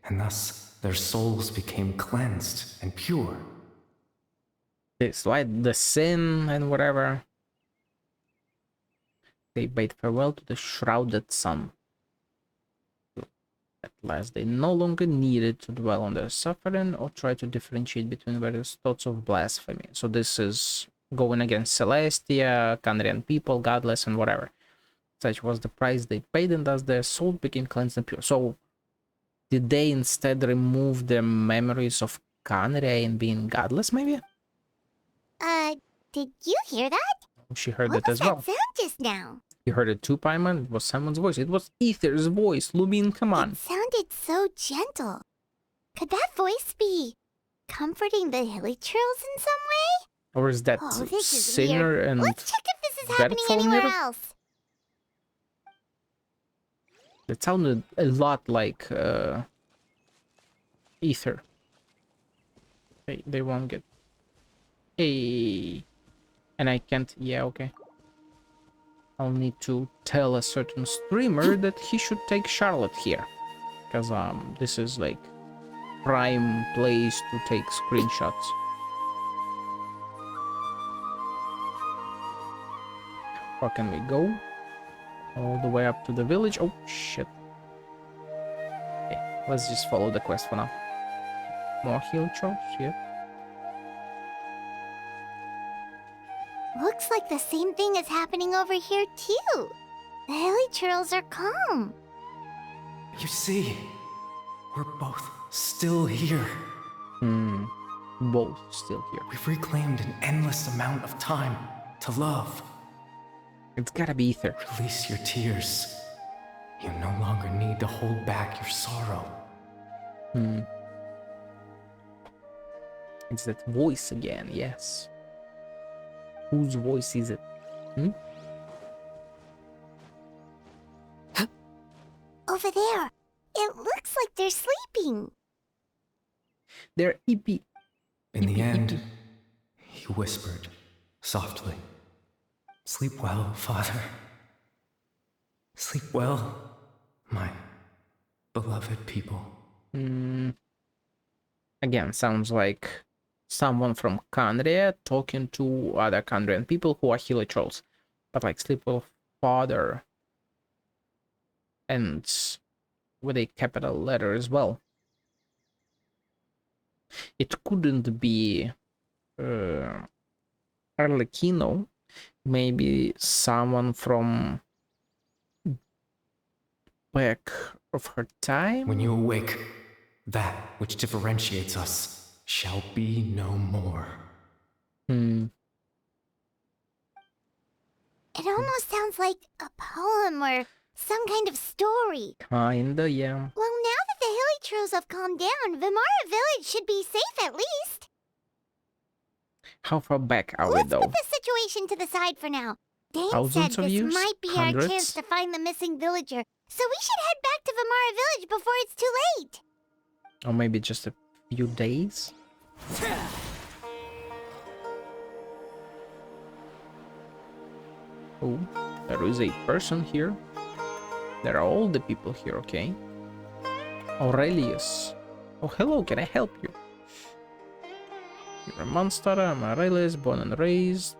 and thus their souls became cleansed and pure. It's like the sin and whatever. They bade farewell to the shrouded sun. At last, they no longer needed to dwell on their suffering or try to differentiate between various thoughts of blasphemy. So this is going against Celestia, Kandrian people, godless, and whatever. Such was the price they paid, and thus their soul became cleansed and pure. So, did they instead remove their memories of Kanre and being godless, maybe? Did you hear that? She heard What it was as well. that sound just now? You heard it too, Paimon? It was someone's voice. It was Ether's voice. Lubin, come on. It sounded so gentle. Could that voice be comforting the hilly churls in some way? Or is that Oh, this is singer weird. and Let's check if this is happening Bedtime anywhere Story? else. It sounded a lot like Ether. They won't get. Hey, and I can't. Yeah, okay. I'll need to tell a certain streamer that he should take Charlotte here, because this is like prime place to take screenshots. Where can we go? All the way up to the village. Oh shit. Okay, let's just follow the quest for now. More hill trolls, yeah. Looks like the same thing is happening over here too. The hilly churls are calm. You see, we're both still here. Both still here. We've reclaimed an endless amount of time to love. It's gotta be Ether. Release your tears. You no longer need to hold back your sorrow. It's that voice again, yes. Whose voice is it? Over there. It looks like they're sleeping. They're EP. In the end, he whispered softly, "Sleep well, Father. Sleep well, my beloved people." Again, sounds like someone from Kandria talking to other Kandrian people who are Hilly Trolls. But like sleep well, Father. And with a capital letter as well. It couldn't be Arlecchino. Maybe someone from back of her time. When you awake, that which differentiates us shall be no more. It almost sounds like a poem or some kind of story. Kinda, yeah. Well, now that the hilly churls have calmed down, Vimara village should be safe at least. How far back are we Let's though? put the situation to the side for now. Dane said Thousands of this years? might be Hundreds? our chance to find the missing villager, so we should head back to Vimara village before it's too late. Or maybe just a few days? Oh, there is a person here. There are all the people here, okay? Aurelius. Oh, hello, can I help you? You're a monster, I'm Aurelius, born and raised.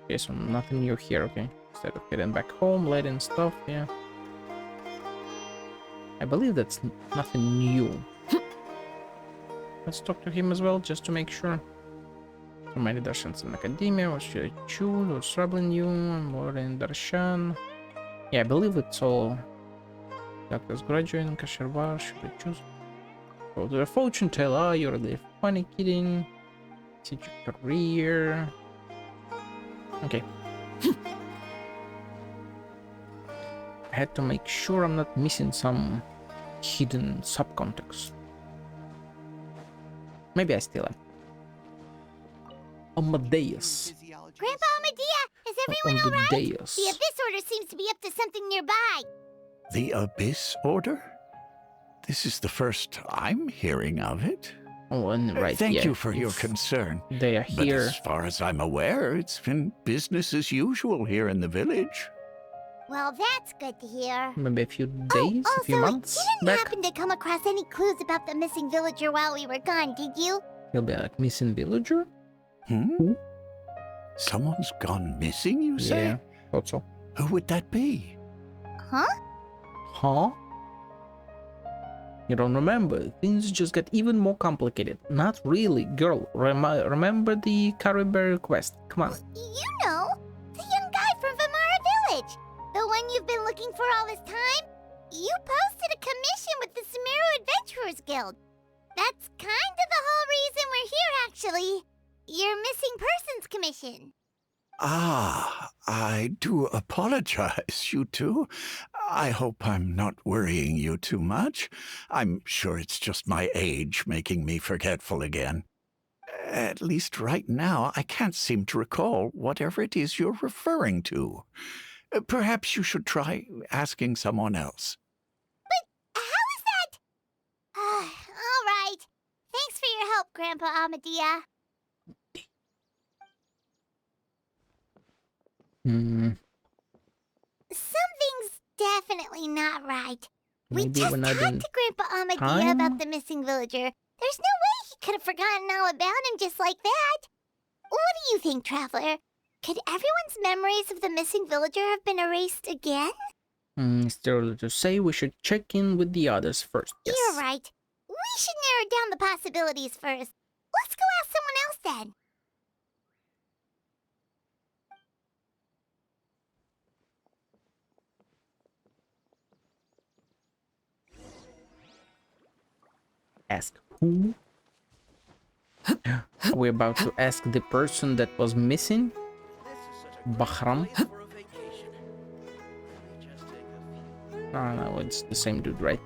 Okay, so nothing new here, okay? Instead of getting back home, letting stuff, yeah. I believe that's nothing new. Let's talk to him as well, just to make sure. So many Darshans in Academia, what should I choose? What's troubling you? More in Darshan. Yeah, I believe it's all. Doctors graduating, Kasharvar, should I choose? Go to the fortune teller, you're really funny kidding. Teach your career. Okay. I had to make sure I'm not missing some hidden subcontext. Maybe I still am. Amadeus. Grandpa Medea, is everyone On the alright? dais. The Abyss Order seems to be up to something nearby. The Abyss Order? This is the first I'm hearing of it. Oh, and right, Thank yeah, you for your if concern. They are But here. as far as I'm aware, it's been business as usual here in the village. Well, that's good to hear. Maybe a few days, also, a few months you didn't back. happen to come across any clues about the missing villager while we were gone, did you? He'll be like missing villager. Hmm? Someone's gone missing, you say? Yeah, thought so. Who would that be? Huh? Huh? You don't remember? Things just get even more complicated. Not really, girl. Remember the Caribbean quest? Come on. You know, the young guy from Vimara village. The one you've for all this time? You posted a commission with the Sumeru Adventurers Guild. That's kind of the whole reason we're here, actually. Your missing persons commission. Ah, I do apologize, you two. I hope I'm not worrying you too much. I'm sure it's just my age making me forgetful again. At least right now, I can't seem to recall whatever it is you're referring to. Perhaps you should try asking someone else. But how is that? All right. Thanks for your help, Grandpa Amadia. Something's definitely not right. Maybe we just we're not talked in to Grandpa Amadia time? about the missing villager. There's no way he could have forgotten all about him just like that. What do you think, Traveler? Could everyone's memories of the missing villager have been erased again? It's too early to say. We should check in with the others first. Yes. You're right. We should narrow down the possibilities first. Let's go ask someone else then. Ask who? Are we about to ask the person that was missing? Bahram? Oh no, it's the same dude, right?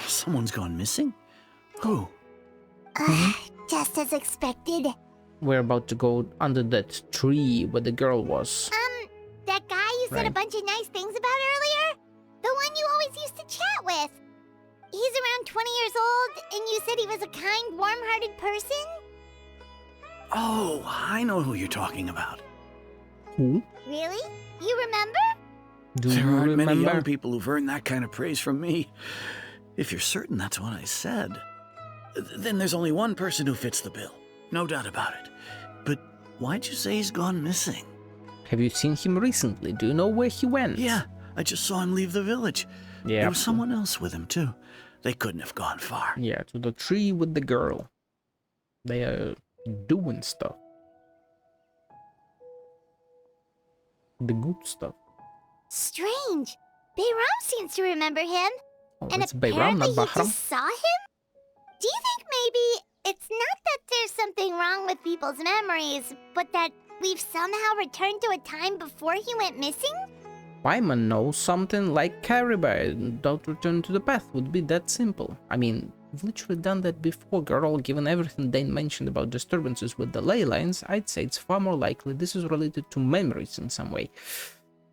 Someone's gone missing? Who? Just as expected. We're about to go under that tree where the girl was. That guy you said a Right. bunch of nice things about earlier? The one you always used to chat with. He's around 20 years old, and you said he was a kind, warm-hearted person? Oh, I know who you're talking about. Who? Really? You remember? Do There you aren't remember? many young people who've earned that kind of praise from me. If you're certain that's what I said, then there's only one person who fits the bill. No doubt about it. But why'd you say he's gone missing? Have you seen him recently? Do you know where he went? Yeah, I just saw him leave the village. Yeah. There was someone else with him, too. They couldn't have gone far. Yeah, to the tree with the girl. They are doing stuff. The good stuff. Strange. Bayram seems to remember him. Oh, And it's Bayram, apparently not he Bahram. just saw him? Do you think maybe it's not that there's something wrong with people's memories, but that we've somehow returned to a time before he went missing? Wyman knows something like Caribou. Don't return to the path would be that simple. I mean, we've literally done that before, girl. Given everything Dane mentioned about disturbances with the ley lines, I'd say it's far more likely this is related to memories in some way.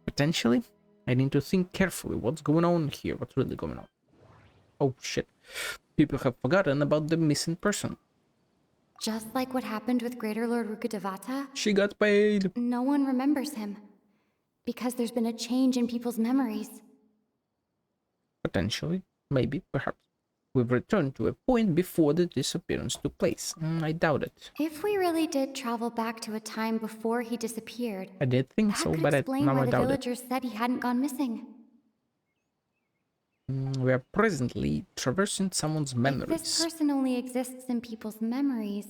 Potentially, I need to think carefully. What's going on here? What's really going on? Oh shit. People have forgotten about the missing person. Just like what happened with Greater Lord Rukkhadevata, She got paid. no one remembers him. Because there's been a change in people's memories. Potentially. Maybe. Perhaps. We've returned to a point before the disappearance took place. I doubt it. If we really did travel back to a time before he disappeared, I did think that so, could but explain now why I the doubt it. villagers said he hadn't gone missing. We are presently traversing someone's If memories. this person only exists in people's memories,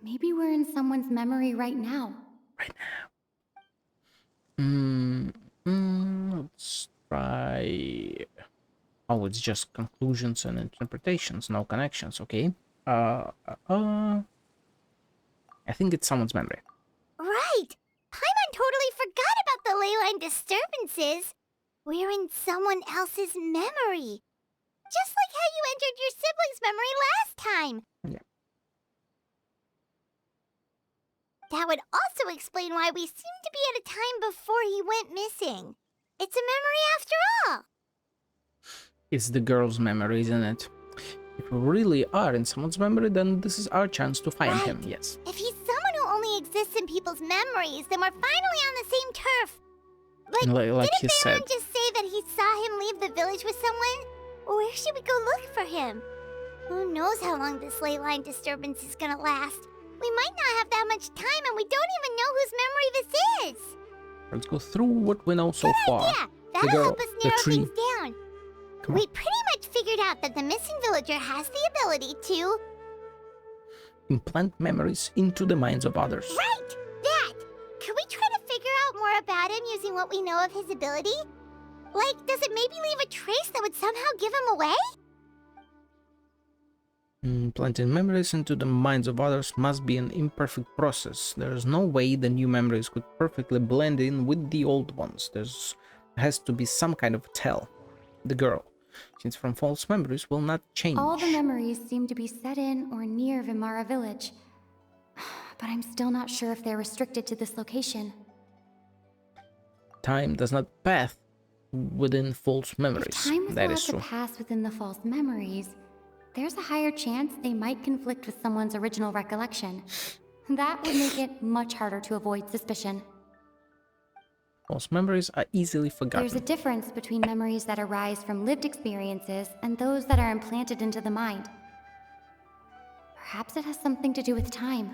maybe we're in someone's memory right now. Right now. Let's try. Oh, it's just conclusions and interpretations, no connections. Okay. I think it's someone's memory. Right! Paimon totally forgot about the leyline disturbances. We're in someone else's memory. Just like how you entered your sibling's memory last time. Yeah. That would also explain why we seem to be at a time before he went missing. It's a memory after all. It's the girl's memory, isn't it? If we really are in someone's memory, then this is our chance to find him. Yes. If he's someone who only exists in people's memories, then we're finally on the same turf. But Like he didn't said. Bayron just say that he saw him leave the village with someone? Where should we go look for him? Who knows how long this ley line disturbance is gonna last? We might not have that much time, and we don't even know whose memory this is. Let's go through what we know so Good far. idea. That'll girl, help us the narrow tree. things down. Come on. We pretty much figured out that the missing villager has the ability to... Implant memories into the minds of others. Right! That! Could more about him using what we know of his ability? Like, does it maybe leave a trace that would somehow give him away? Planting memories into the minds of others must be an imperfect process. There's no way the new memories could perfectly blend in with the old ones. There has to be some kind of tell. The girl, since from false memories will not change. All the memories seem to be set in or near Vimara village. But I'm still not sure if they're restricted to this location. Time does not pass within false memories. If time was That allowed is true. to pass within the false memories, there's a higher chance they might conflict with someone's original recollection. That would make it much harder to avoid suspicion. False memories are easily forgotten. There's a difference between memories that arise from lived experiences and those that are implanted into the mind. Perhaps it has something to do with time.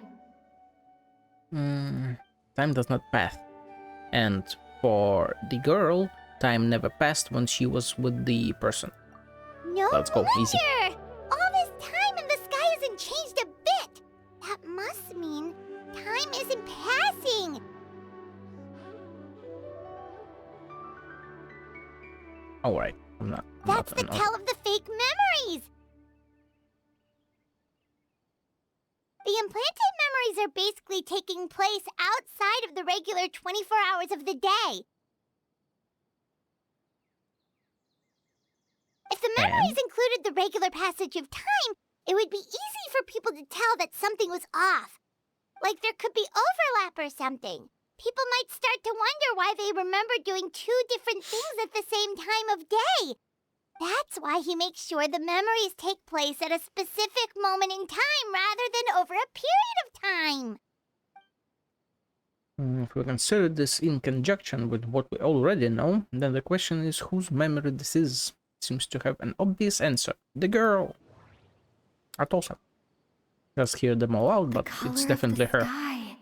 Time does not pass. And for the girl, time never passed when she was with the person. No Let's go, easy. wonder! All this time and the sky hasn't changed a bit! That must mean time isn't passing! Alright, I'm not. That's the tell of the fake memories! The implanted memories are basically taking place outside of the regular 24 hours of the day. If the memories included the regular passage of time, it would be easy for people to tell that something was off. Like there could be overlap or something. People might start to wonder why they remember doing two different things at the same time of day. That's why he makes sure the memories take place at a specific moment in time rather than over a period of time. If we consider this in conjunction with what we already know, then the question is whose memory this is. It seems to have an obvious answer. The girl. I told her. Just hear them all out, but it's definitely her. Sky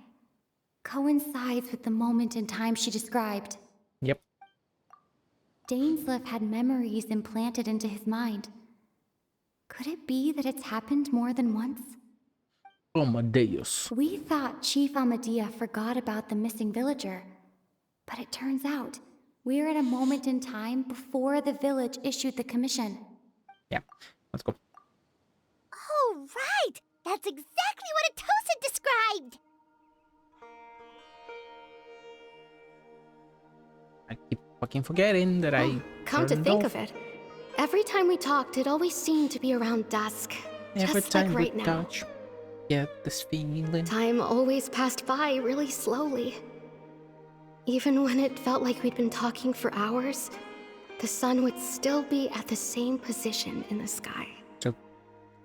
coincides with the moment in time she described. Yep. Dainsleif had memories implanted into his mind. Could it be that it's happened more than once? Amadeus. We thought Chief Amadea forgot about the missing villager. But it turns out, we're at a moment in time before the village issued the commission. Yeah, let's go. Oh, right! That's exactly what Atosa described! I keep fucking forgetting that Come to think of it, every time we talked, it always seemed to be around dusk. Every just time like right we now. touch, get this feeling. Time always passed by really slowly. Even when it felt like we'd been talking for hours, the sun would still be at the same position in the sky. So,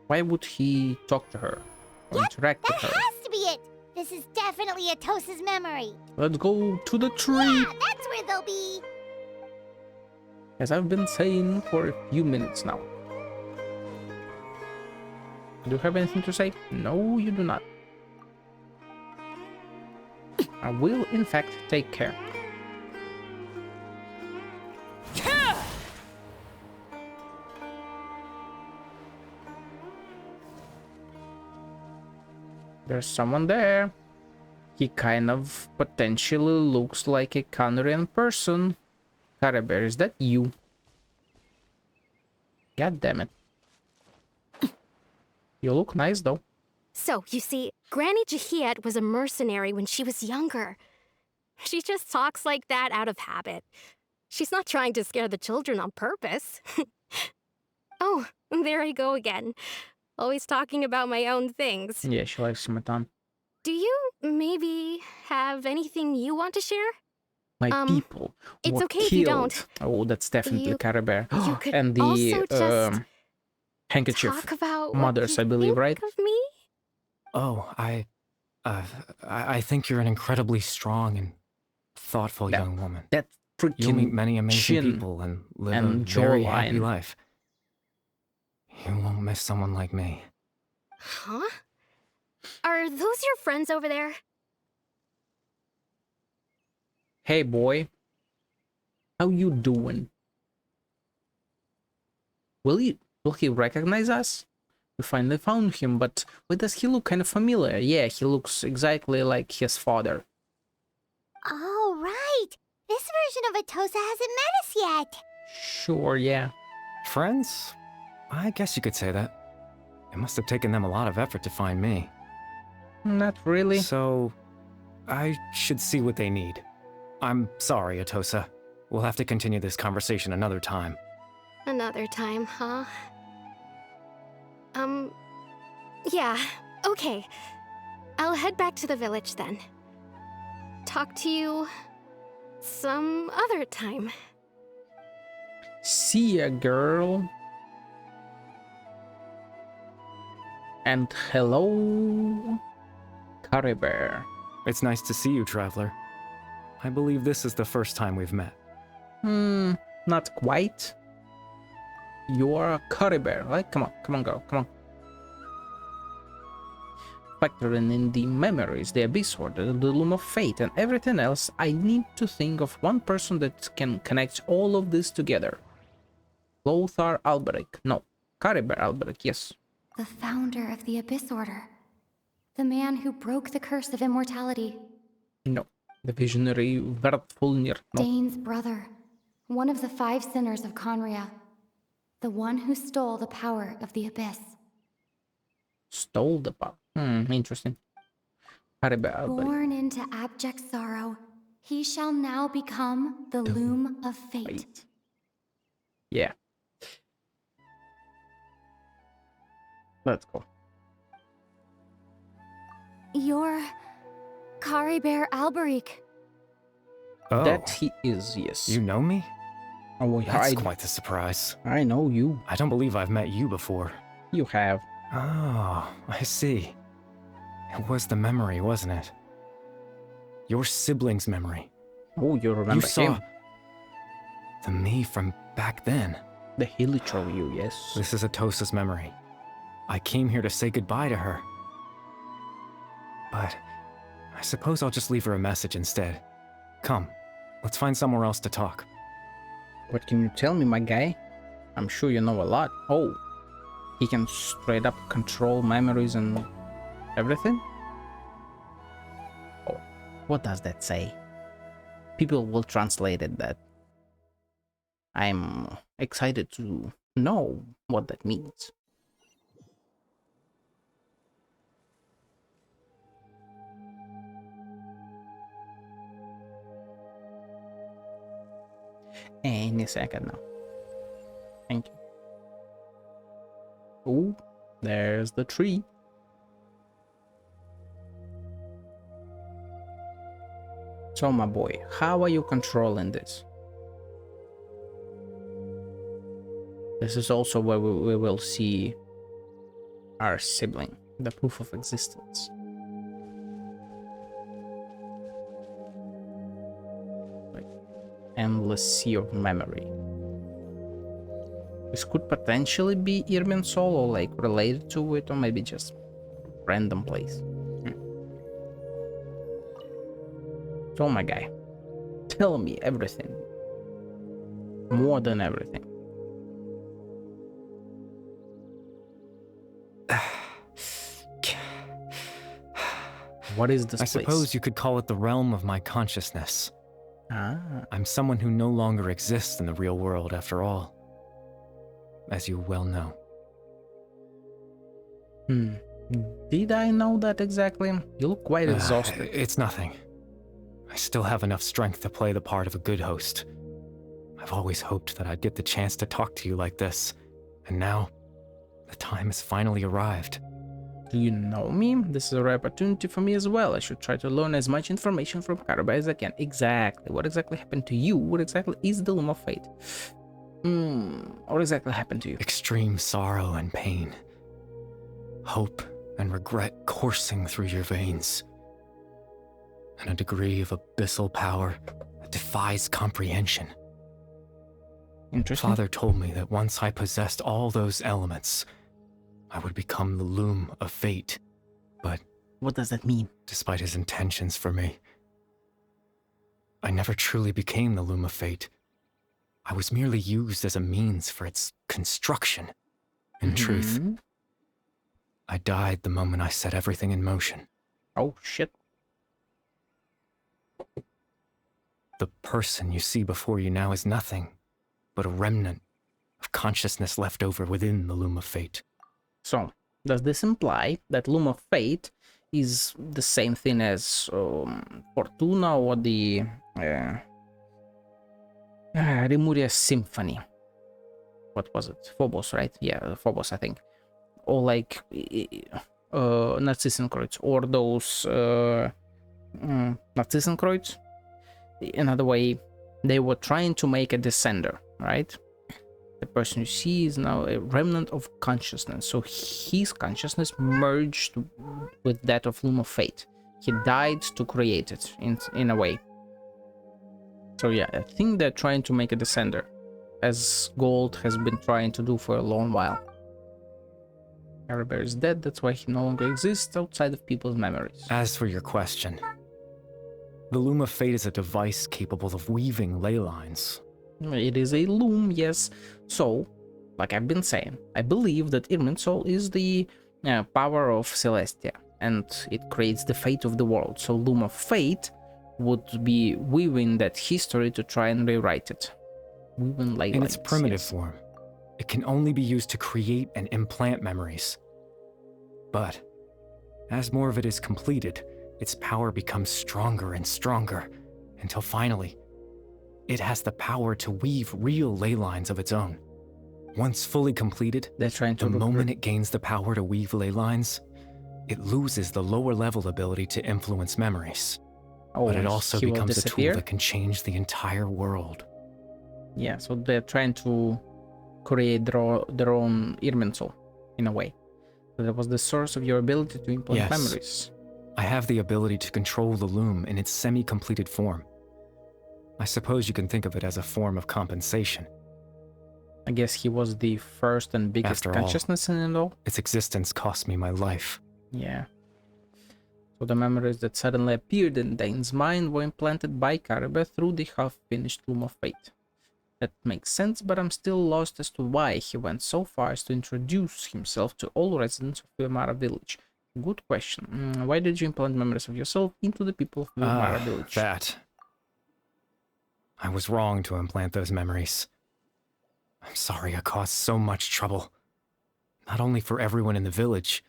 why would he talk to her or interact with her? That has to be it! This is definitely Atosa's memory. Let's go to the tree! Yeah, that's where they'll be! As I've been saying for a few minutes now. Do you have anything to say? No, you do not. I will, in fact, take care. There's someone there. He kind of potentially looks like a Conrian person. Carabear, is that you? God damn it. You look nice though. So, you see, Granny Jahiet was a mercenary when she was younger. She just talks like that out of habit. She's not trying to scare the children on purpose. Oh, there I go again. Always talking about my own things. Yeah, she likes Matan. Do you maybe have anything you want to share? My people it's were okay if you killed. don't. Oh, that's definitely Carabear. You could And also the just handkerchief talk about mothers, what I you believe, think right? of me? Oh, I think you're an incredibly strong and thoughtful young woman. That freaking You'll meet many amazing chin people and live and a very happy jawline. life. You won't miss someone like me. Huh? Are those your friends over there? Hey boy, how you doing? Will he recognize us? We finally found him, but why does he look kind of familiar? Yeah, he looks exactly like his father. Oh, right! this version of Atosa hasn't met us yet. Sure, yeah. Friends? I guess you could say that. It must have taken them a lot of effort to find me. Not really. So, I should see what they need. I'm sorry, Atosa. We'll have to continue this conversation another time. Another time, huh? Yeah, okay. I'll head back to the village then. Talk to you some other time. See ya, girl. And hello, Caribbear. It's nice to see you, Traveler. I believe this is the first time we've met. Not quite. You are a Caribbear, right? Come on, girl, come on. Factoring in the memories, the Abyss Order, the Loom of Fate, and everything else, I need to think of one person that can connect all of this together. Lothar Alberic. No, Caribbear Alberic, yes. The founder of the Abyss Order. The man who broke the curse of immortality. No, the visionary Vertfulnir. No. Dane's brother. One of the 5 sinners of Conria. The one who stole the power of the Abyss. Stole the power. Interesting. Caribbear Alberic. Born into abject sorrow, he shall now become the Loom of Fate. Yeah. Let's go. You're Caribbear Alberic. Oh, That he is, yes. you know me? Oh, That's quite the surprise. I know you. I don't believe I've met you before. You have. Oh, I see. It was the memory, wasn't it? Your sibling's memory. Oh, you remember You saw him. the me from back then. The Hilichro you, yes. This is Atosa's memory. I came here to say goodbye to her. But I suppose I'll just leave her a message instead. Come, let's find somewhere else to talk. What can you tell me, my guy? I'm sure you know a lot. Oh, he can straight up control memories and everything? Oh, what does that say? People will translate it that. I'm excited to know what that means. Any second now. Thank you. Oh, there's the tree. So, my boy, how are you controlling this? This is also where we will see our sibling, the proof of existence. Like, endless sea of memory. This could potentially be Irmin's soul, or like related to it, or maybe just random place. So, my guy, tell me everything. More than everything. What is this I place? suppose you could call it the realm of my consciousness. Ah. I'm someone who no longer exists in the real world after all. As you well know. Did I know that exactly? You look quite exhausted. It's nothing. I still have enough strength to play the part of a good host. I've always hoped that I'd get the chance to talk to you like this, and now, the time has finally arrived. Do you know me? This is a rare opportunity for me as well. I should try to learn as much information from Caribbear as I can. Exactly. What exactly happened to you? What exactly is the Loom of Fate? What exactly happened to you? Extreme sorrow and pain. Hope and regret coursing through your veins. And a degree of abyssal power that defies comprehension. Interesting. Father told me that once I possessed all those elements, I would become the Loom of Fate. But what does that mean? Despite his intentions for me, I never truly became the Loom of Fate. I was merely used as a means for its construction. In truth, I died the moment I set everything in motion. Oh, shit. The person you see before you now is nothing but a remnant of consciousness left over within the loom of fate. So, does this imply that loom of fate is the same thing as Fortuna or the Rimuria's Symphony? What was it? Phobos, right? Yeah, Phobos, I think. Or like Narcissenkreuz, or those Narcissenkreuz. Another way, they were trying to make a descender, right? The person you see is now a remnant of consciousness, so his consciousness merged with that of Loom of Fate. He died to create it, in a way. So yeah, I think they're trying to make a descender, as Gold has been trying to do for a long while. Caribert is dead, that's why he no longer exists outside of people's memories. As for your question, the Loom of Fate is a device capable of weaving ley lines. It is a loom, yes. So, like I've been saying, I believe that Irminsul is the power of Celestia, and it creates the fate of the world. So Loom of Fate would be weaving that history to try and rewrite it. Weaving ley lines, in its primitive yes. form, it can only be used to create and implant memories. But, as more of it is completed, its power becomes stronger and stronger, until finally, it has the power to weave real ley lines of its own. Once fully completed, they're trying to the moment it gains the power to weave ley lines, it loses the lower level ability to influence memories. But it also becomes a tool that can change the entire world. Yeah, so they're trying to create their own Irminsul, in a way. So that was the source of your ability to implant memories. I have the ability to control the loom in its semi-completed form. I suppose you can think of it as a form of compensation. I guess he was the first and biggest consciousness in it all. Its existence cost me my life. Yeah. So the memories that suddenly appeared in Dane's mind were implanted by Caribert through the half-finished Loom of Fate. That makes sense, but I'm still lost as to why he went so far as to introduce himself to all residents of Vilmara village. Good question. Why did you implant memories of yourself into the people of Vilmara village? That. I was wrong to implant those memories. I'm sorry I caused so much trouble. Not only for everyone in the village,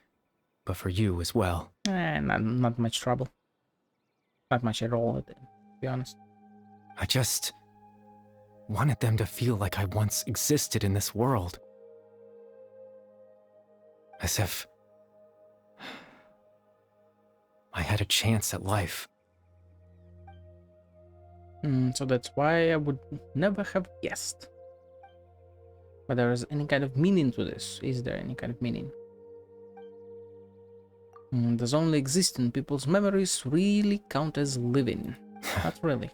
but for you as well. Not much trouble. Not much at all, to be honest. I just wanted them to feel like I once existed in this world. As if I had a chance at life. So that's why I would never have guessed. But there is any kind of meaning to this. Is there any kind of meaning? Does only exist in people's memories really count as living? Not really.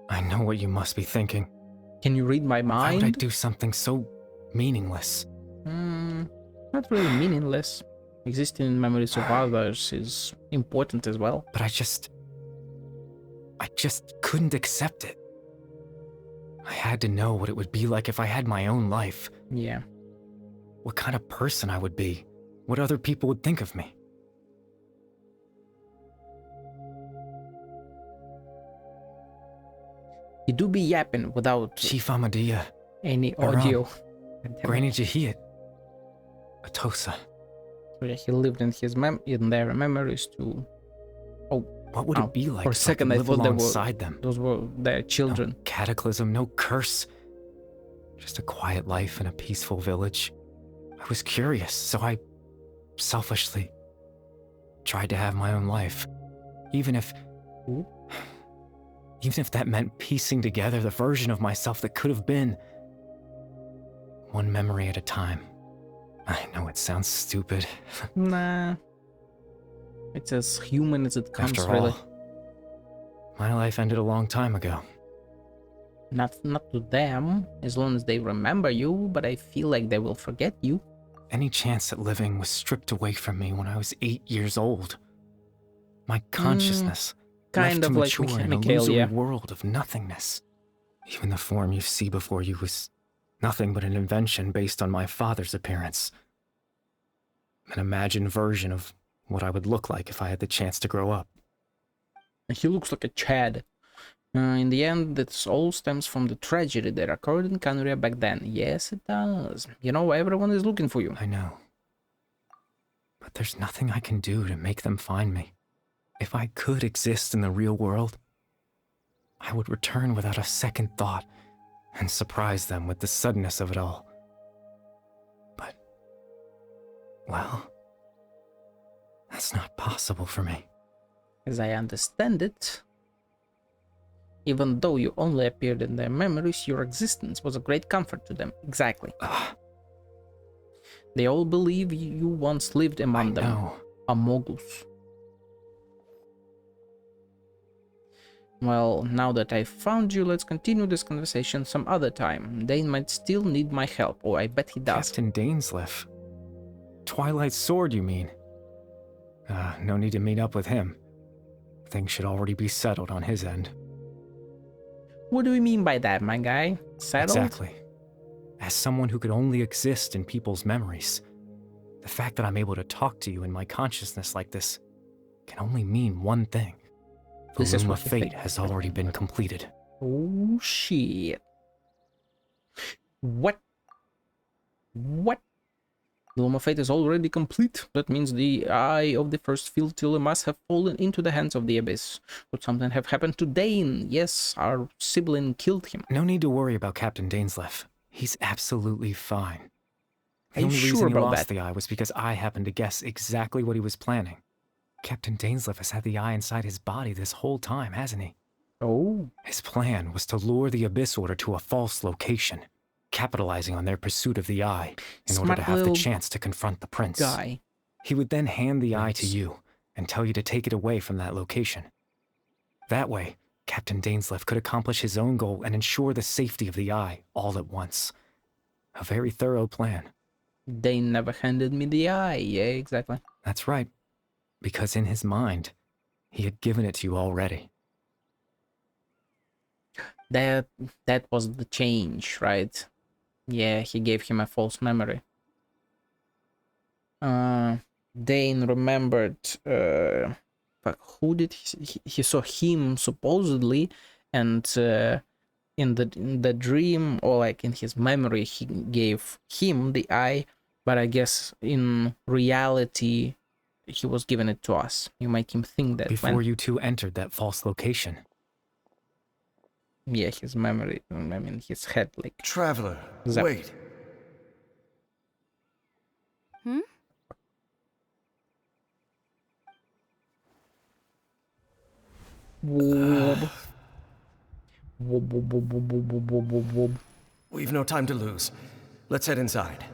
I know what you must be thinking. Can you read my mind? Why would I do something so meaningless? Not really meaningless. Existing in memories of others is important as well. But I just couldn't accept it. I had to know what it would be like if I had my own life. Yeah. What kind of person I would be. What other people would think of me. You do be yapping without Chief Amadia. Any audio. Granny Jahit. Atosa. So yeah, he lived in his in their memories too. Oh, what would it be like for a second I thought those were their children. No cataclysm, no curse. Just a quiet life in a peaceful village. I was curious, so I selfishly tried to have my own life. Even if that meant piecing together the version of myself that could have been. One memory at a time. I know it sounds stupid. Nah. It's as human as it comes, After really. all, my life ended a long time ago. Not to them, as long as they remember you, but I feel like they will forget you. Any chance at living was stripped away from me when I was 8 years old. My consciousness kind left of to like mature in a Mikhail, illusory yeah. world of nothingness. Even the form you see before you was nothing but an invention based on my father's appearance. An imagined version of what I would look like if I had the chance to grow up. He looks like a Chad. In the end, this all stems from the tragedy that occurred in Canria back then. Yes, it does. You know, everyone is looking for you. I know. But there's nothing I can do to make them find me. If I could exist in the real world, I would return without a second thought and surprise them with the suddenness of it all. But, well, that's not possible for me. As I understand it, even though you only appeared in their memories, your existence was a great comfort to them. Exactly. They all believe you once lived among them. Amogus. Well, now that I've found you, let's continue this conversation some other time. Dane might still need my help, or I bet he does. Captain Dainsleif. Twilight Sword, you mean? No need to meet up with him. Things should already be settled on his end. What do you mean by that, my guy? Settled? Exactly. As someone who could only exist in people's memories, the fact that I'm able to talk to you in my consciousness like this can only mean one thing. The Loom of Fate has already been completed. Oh, shit. What? What? The Loom of Fate is already complete. That means the eye of the first field tiller must have fallen into the hands of the Abyss. Could something have happened to Dane? Yes, our sibling killed him. No need to worry about Captain Dainsleif. He's absolutely fine. The Are you only sure reason he about lost that? the eye was because I happened to guess exactly what he was planning. Captain Dainsleif has had the eye inside his body this whole time, hasn't he? Oh. His plan was to lure the Abyss Order to a false location, capitalizing on their pursuit of the eye in order to have the chance to confront the prince. Guy. He would then hand the eye to you and tell you to take it away from that location. That way, Captain Dainsleif could accomplish his own goal and ensure the safety of the eye all at once. A very thorough plan. Dane never handed me the eye. Yeah, exactly. That's right. Because in his mind, he had given it to you already. That was the change, right? Yeah, he gave him a false memory. Dane remembered, who did he saw him supposedly, and in the dream, or like in his memory, he gave him the eye, but I guess in reality he was giving it to us. You make him think that before you two entered that false location. Yeah, his memory, I mean his head, like Traveler, zapped. wait. Hmm? Wob. Wob, wob, wob, wob, wob, wob, wob, wob, wob. We've no time to lose. Let's head inside.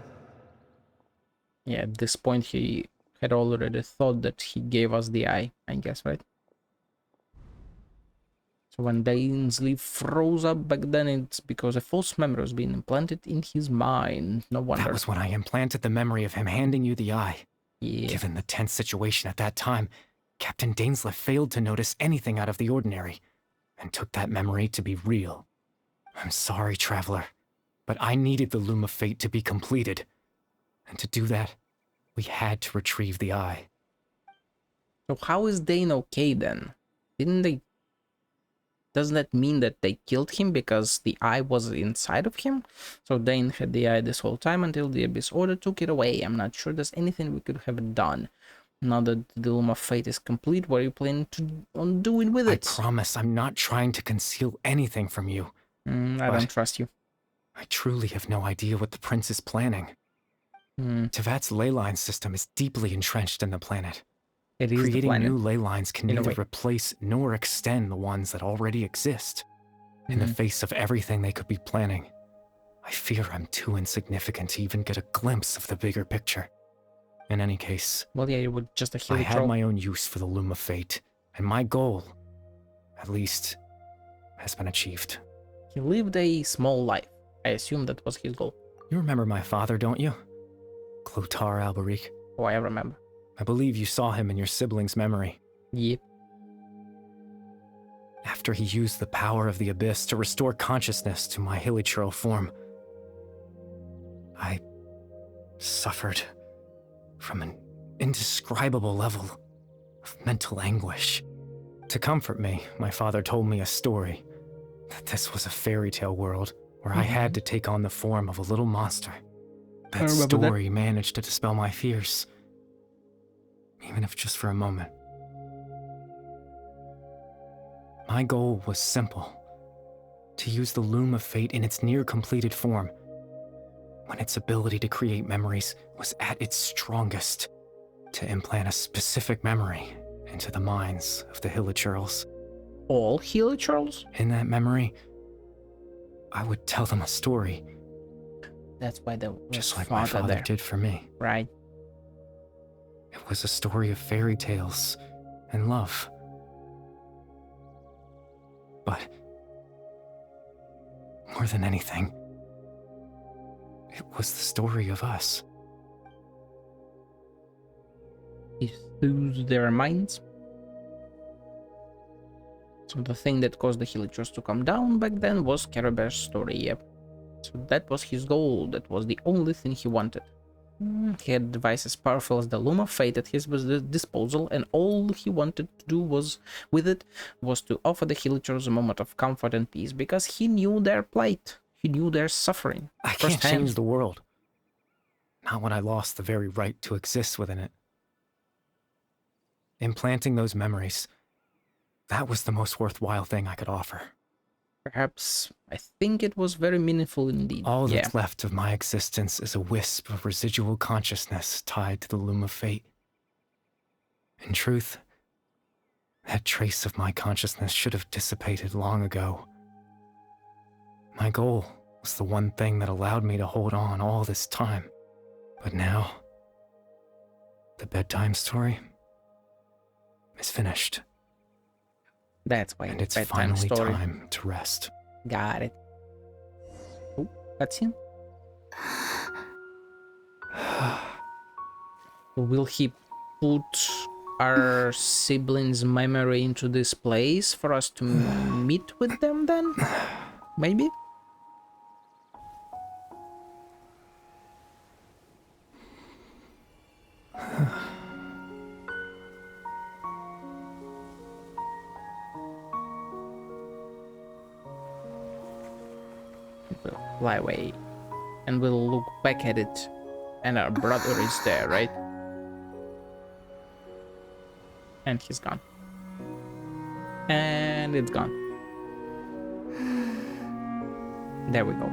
Yeah, at this point he had already thought that he gave us the eye, I guess, right? So when Dainsleif froze up back then, it's because a false memory was being implanted in his mind. No wonder. That was when I implanted the memory of him handing you the eye. Yeah. Given the tense situation at that time, Captain Dainsleif failed to notice anything out of the ordinary, and took that memory to be real. I'm sorry, Traveler, but I needed the Loom of Fate to be completed. And to do that, we had to retrieve the eye. So how is Dane okay then? Didn't they... Doesn't that mean that they killed him because the eye was inside of him? So Dane had the eye this whole time until the Abyss Order took it away. I'm not sure there's anything we could have done. Now that the Loom of Fate is complete, what are you planning on doing with it? I promise I'm not trying to conceal anything from you. I don't trust you. I truly have no idea what the prince is planning. Tevat's ley line system is deeply entrenched in the planet. It is Creating the planet. new ley lines can In a neither way. replace nor extend the ones that already exist. In the face of everything they could be planning, I fear I'm too insignificant to even get a glimpse of the bigger picture. In any case, Well, yeah, you would just a I Hilly had troll. my own use for the Loom of Fate, and my goal, at least, has been achieved. He lived a small life. I assume that was his goal. You remember my father, don't you? Clotar Alberic. Oh, I remember. I believe you saw him in your sibling's memory. Yep. After he used the power of the Abyss to restore consciousness to my hilichurl form, I suffered from an indescribable level of mental anguish. To comfort me, my father told me a story. That this was a fairy tale world where I had to take on the form of a little monster. That story managed to dispel my fears. Even if just for a moment. My goal was simple. To use the Loom of Fate in its near-completed form, when its ability to create memories was at its strongest, to implant a specific memory into the minds of the Hilichurls. All Hilichurls? In that memory, I would tell them a story. That's why there was just like my father did for me. Right. It was a story of fairy tales and love. But more than anything, it was the story of us. He soothes their minds. So the thing that caused the Hilichurls to come down back then was Care Bear's story, yep. So that was his goal, that was the only thing he wanted. He had a device as powerful as the Loom of Fate at his disposal, and all he wanted to do with it was to offer the Hilichurls a moment of comfort and peace, because he knew their plight. He knew their suffering. I can't change the world. Not when I lost the very right to exist within it. Implanting those memories, that was the most worthwhile thing I could offer. Perhaps, I think it was very meaningful indeed. All that's left of my existence is a wisp of residual consciousness tied to the Loom of Fate. In truth, that trace of my consciousness should have dissipated long ago. My goal was the one thing that allowed me to hold on all this time. But now, the bedtime story is finished. That's why and it's finally time to rest. Got it. Oh, that's him. Will he put our siblings' memory into this place for us to meet with them then? Maybe? We'll fly away and we'll look back at it, and our brother is there, right? And he's gone. And it's gone. There we go.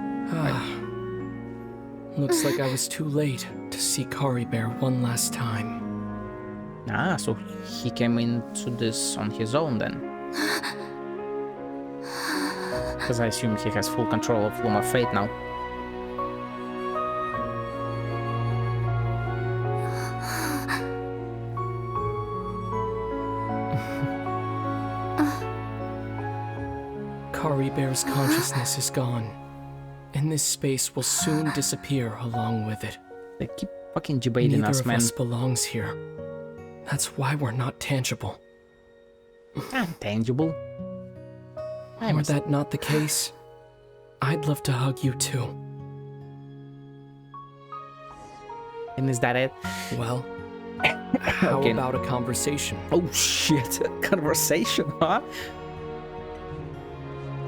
Looks like I was too late to see Kari Bear one last time. Ah, so he came into this on his own then. Because I assume he has full control of Loom of Fate now. Kari Bear's consciousness is gone, and this space will soon disappear along with it. They keep fucking debating Neither us, of man. us belongs here. That's why we're not tangible. Not tangible. Were that not the case, I'd love to hug you too. And is that it? Well, how about a conversation? Oh shit, conversation, huh?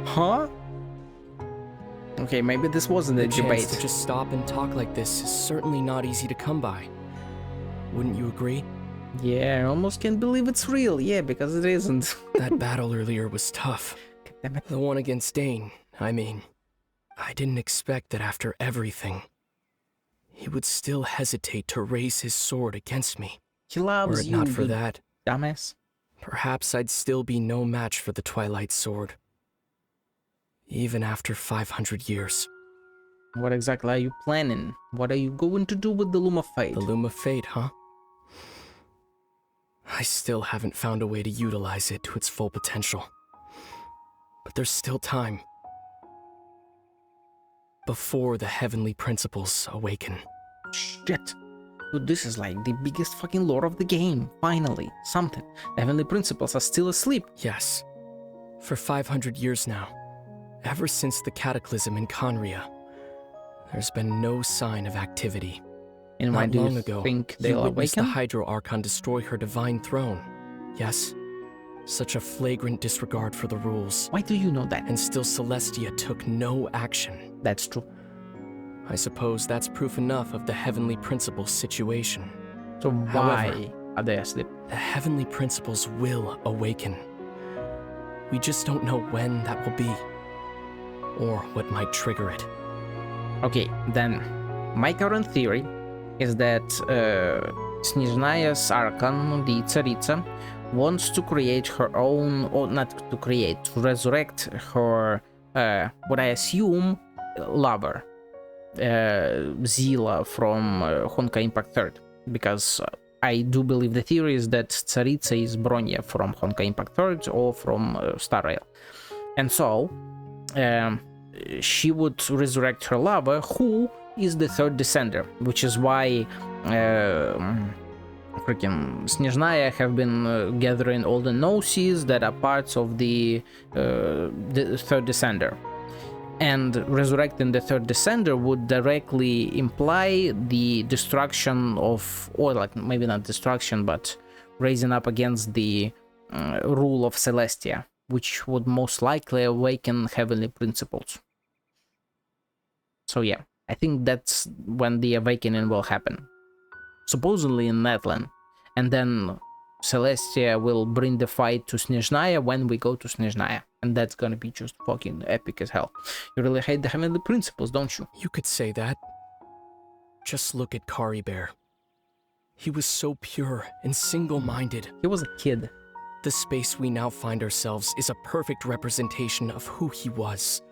Huh? Okay, maybe this wasn't a The debate. chance to just stop and talk like this is certainly not easy to come by. Wouldn't you agree? Yeah, I almost can't believe it's real. Yeah, because it isn't. That battle earlier was tough. The one against Dane, I mean. I didn't expect that after everything, he would still hesitate to raise his sword against me. He loves Were it you, not for you that, dumbass. Perhaps I'd still be no match for the Twilight Sword. Even after 500 years. What exactly are you planning? What are you going to do with the Loom of Fate? The Loom of Fate, huh? I still haven't found a way to utilize it to its full potential. But there's still time. Before the heavenly principles awaken. Shit. Dude, this is like the biggest fucking lore of the game. Finally, something. The heavenly principles are still asleep. Yes. For 500 years now. Ever since the cataclysm in Conria, there's been no sign of activity. And why Not do long you ago, think you they'll witnessed the awaken? Hydro Archon destroy her divine throne, yes? Such a flagrant disregard for the rules. Why do you know that? And still Celestia took no action. That's true. I suppose that's proof enough of the Heavenly Principles situation. So why However, are they asleep? the Heavenly Principles will awaken. We just don't know when that will be, or what might trigger it. Okay, then my current theory is that Snezhnaya's Archon, the Tsaritsa, wants to create her own, or not to create, to resurrect her, what I assume, lover, Zila from Honkai Impact 3rd, because I do believe the theory is that Tsaritsa is Bronya from Honkai Impact 3rd or from Star Rail. And so, she would resurrect her lover, who is the third descender, which is why freaking Snezhnaya have been gathering all the gnosis that are parts of the third descender. And resurrecting the third descender would directly imply the destruction of, or like maybe not destruction, but raising up against the rule of Celestia, which would most likely awaken heavenly principles. So yeah, I think that's when the awakening will happen. Supposedly in Netland. And then Celestia will bring the fight to Snezhnaya when we go to Snezhnaya. And that's gonna be just fucking epic as hell. You really hate the heavenly principles, don't you? You could say that. Just look at Kari Bear. He was so pure and single-minded. He was a kid. The space we now find ourselves is a perfect representation of who he was.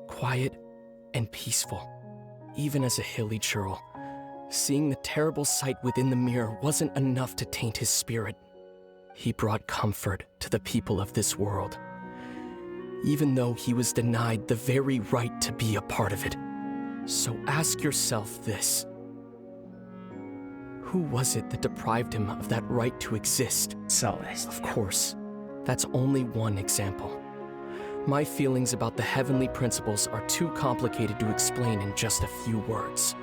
Quiet and peaceful. Even as a hilly churl, seeing the terrible sight within the mirror wasn't enough to taint his spirit. He brought comfort to the people of this world, even though he was denied the very right to be a part of it. So ask yourself this. Who was it that deprived him of that right to exist? Celestia. Of course, that's only one example. My feelings about the heavenly principles are too complicated to explain in just a few words.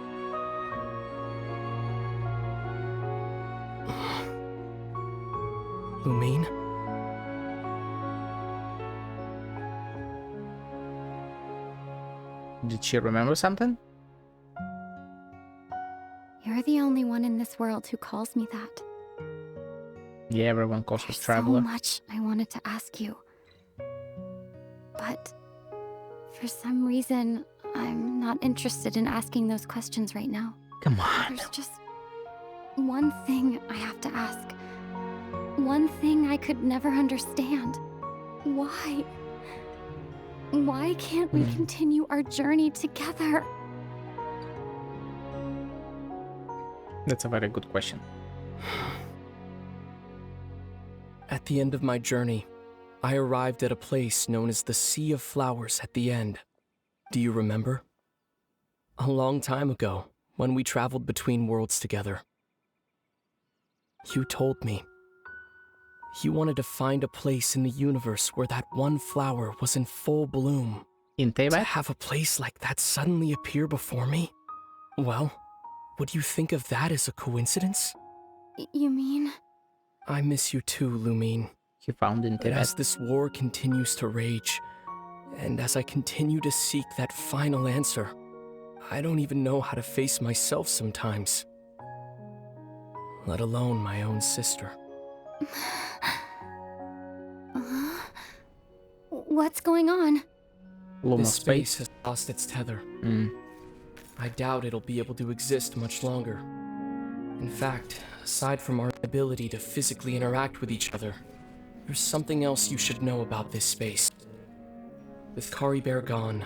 Lumine? Did she remember something? You're the only one in this world who calls me that. Yeah, everyone calls us There's Traveler. so much I wanted to ask you. But for some reason, I'm not interested in asking those questions right now. Come on. There's just one thing I have to ask. One thing I could never understand. Why? Why can't we continue our journey together? That's a very good question. At the end of my journey, I arrived at a place known as the Sea of Flowers at the end. Do you remember? A long time ago, when we traveled between worlds together. You told me. You wanted to find a place in the universe where that one flower was in full bloom. In Teyvat? To have a place like that suddenly appear before me? Well, would you think of that as a coincidence? You mean? I miss you too, Lumine. He found in Teyvat. As this war continues to rage, and as I continue to seek that final answer, I don't even know how to face myself sometimes. Let alone my own sister. What's going on? This space has lost its tether. I doubt it'll be able to exist much longer. In fact, aside from our ability to physically interact with each other, there's something else you should know about this space. With Kari Bear gone,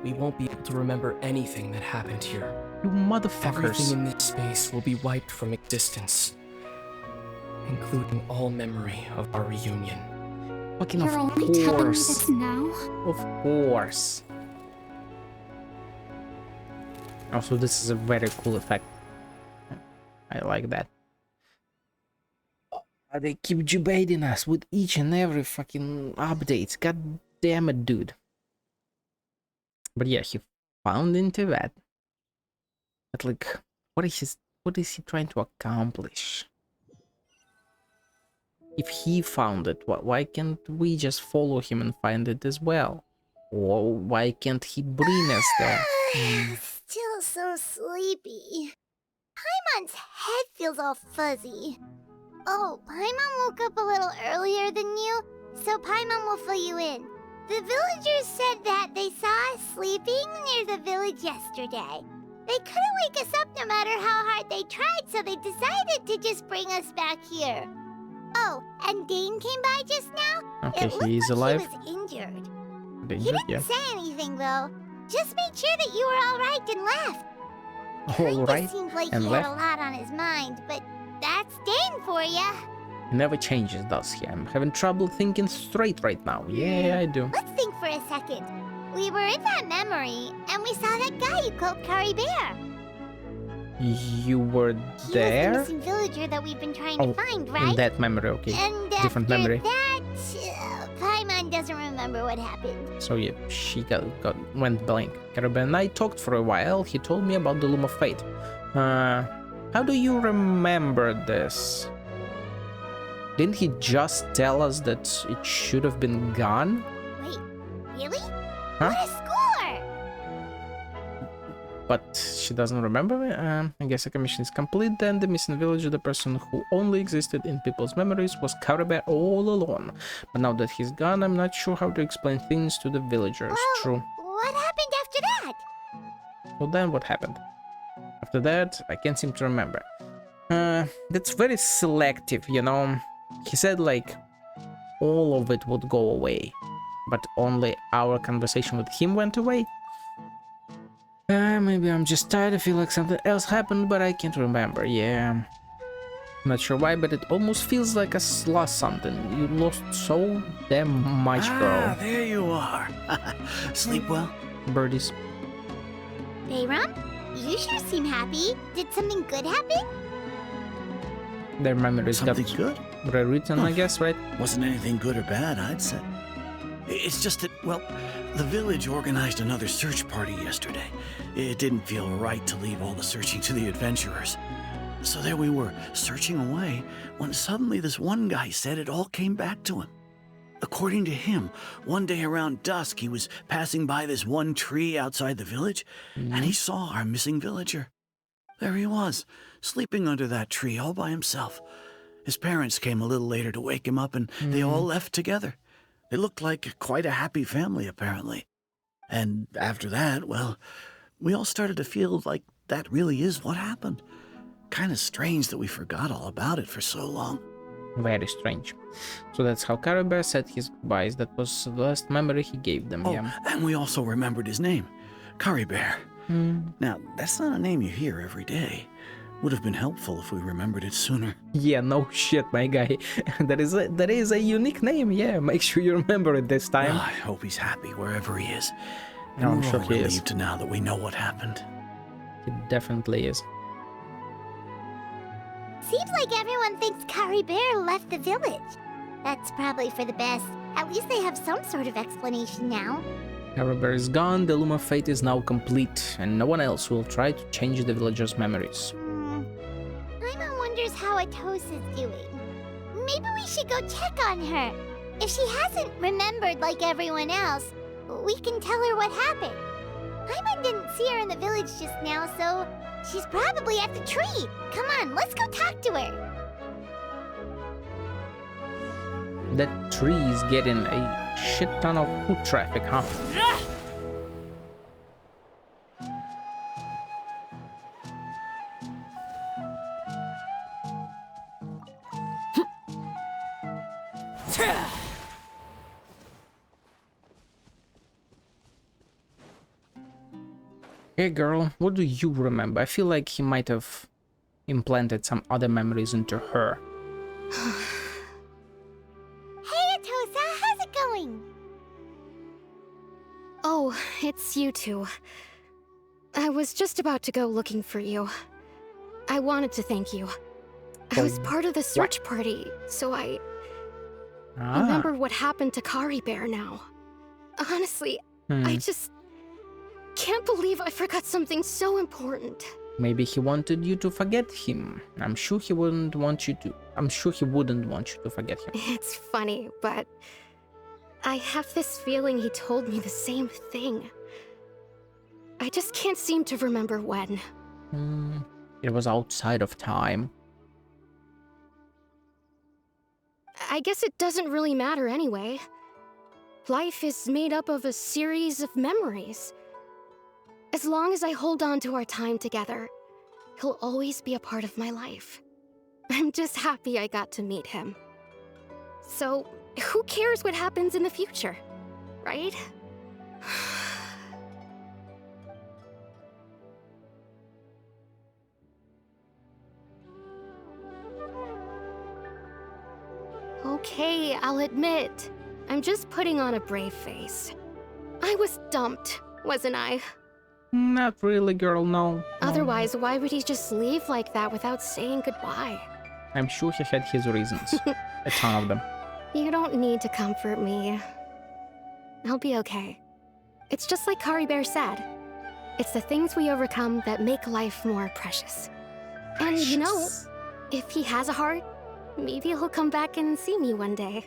we won't be able to remember anything that happened here. You motherfuckers. Everything in this space will be wiped from existence, including all memory of our reunion. Fucking You're of only telling me course. this now? Of course. Also, this is a very cool effect. I like that. They keep debating us with each and every fucking update. God damn it, dude. But yeah, he found into that. But like, what is he trying to accomplish? if he found it, why can't we just follow him and find it as well? Or why can't he bring us there? Still so sleepy. Paimon's head feels all fuzzy. Oh, Paimon woke up a little earlier than you, so Paimon will fill you in. The villagers said that they saw us sleeping near the village yesterday. They couldn't wake us up no matter how hard they tried, so they decided to just bring us back here. Oh, and Dane came by just now. Okay, It looked he's like alive. he was injured. He Injured, didn't yeah. say anything though. Just made sure that you were all right and left. All right, Seemed like and he left. had a lot on his mind, but that's Dane for ya. Never changes, does he? I'm having trouble thinking straight right now. Yeah, I do. Let's think for a second. We were in that memory, and we saw that guy you called Curry Bear. You were He was the there? missing villager that we've been trying Oh, to find, right? in that memory, okay. And Different after memory. that, Paimon doesn't remember what happened. So yeah, she went blank. Caribbean and I talked for a while. He told me about the Loom of Fate. How do you remember this? Didn't he just tell us that it should have been gone? Wait, really? Huh? What a score! But she doesn't remember me? I guess the commission is complete then. The missing villager, the person who only existed in people's memories, was Cowbear all alone. But now that he's gone, I'm not sure how to explain things to the villagers. True. What happened after that? So then what happened? After that, I can't seem to remember. That's very selective, you know. He said like all of it would go away, but only our conversation with him went away. Maybe I'm just tired. I feel like something else happened, but I can't remember. Yeah. Not sure why, but it almost feels like I lost something. You lost so damn much, bro. There you are. Sleep well? Birdies. Bayram, you sure seem happy. Did something good happen? Their memories Something got good? rewritten, I guess, right? Wasn't anything good or bad, I'd say. It's just that, well, the village organized another search party yesterday. It didn't feel right to leave all the searching to the adventurers. So there we were, searching away, when suddenly this one guy said it all came back to him. According to him, one day around dusk, he was passing by this one tree outside the village, and he saw our missing villager. There he was, sleeping under that tree all by himself. His parents came a little later to wake him up, and they all left together. They looked like quite a happy family, apparently. And after that, well, we all started to feel like that really is what happened. Kind of strange that we forgot all about it for so long. Very strange. So that's how Carabear said his goodbyes. That was the last memory he gave them, Oh, yeah. and we also remembered his name, Curry Bear. Now, that's not a name you hear every day. Would have been helpful if we remembered it sooner. Yeah, no shit, my guy. that is a unique name, yeah. Make sure you remember it this time. I hope he's happy wherever he is. No, I'm we're sure all he is. relieved now that we know what happened. It definitely is. Seems like everyone thinks Curry Bear left the village. That's probably for the best. At least they have some sort of explanation now. Carabear is gone, the Loom of Fate is now complete, and no one else will try to change the villagers' memories. Paimon wonders how Atosa's doing. Maybe we should go check on her. If she hasn't remembered like everyone else, we can tell her what happened. Paimon didn't see her in the village just now, so she's probably at the tree. Come on, let's go talk to her. That tree is getting a shit ton of foot traffic, huh? Hey girl, what do you remember? I feel like he might have implanted some other memories into her. Hey, Atosa, how's it going? Oh, it's you two. I was just about to go looking for you. I wanted to thank you. I was part of the search party, so I remember what happened to Kari Bear now. Honestly, I just can't believe I forgot something so important. Maybe he wanted you to forget him. I'm sure he wouldn't want you to. I'm sure he wouldn't want you to forget him. It's funny, but I have this feeling he told me the same thing. I just can't seem to remember when. It was outside of time. I guess it doesn't really matter anyway. Life is made up of a series of memories. As long as I hold on to our time together, he'll always be a part of my life. I'm just happy I got to meet him. So, who cares what happens in the future, right? Okay, I'll admit, I'm just putting on a brave face. I was dumped, wasn't I? Not really, girl, no. Otherwise, why would he just leave like that without saying goodbye? I'm sure he had his reasons. A ton of them. You don't need to comfort me. I'll be okay. It's just like Kari Bear said. It's the things we overcome that make life more precious. And you know, if he has a heart, maybe he'll come back and see me one day.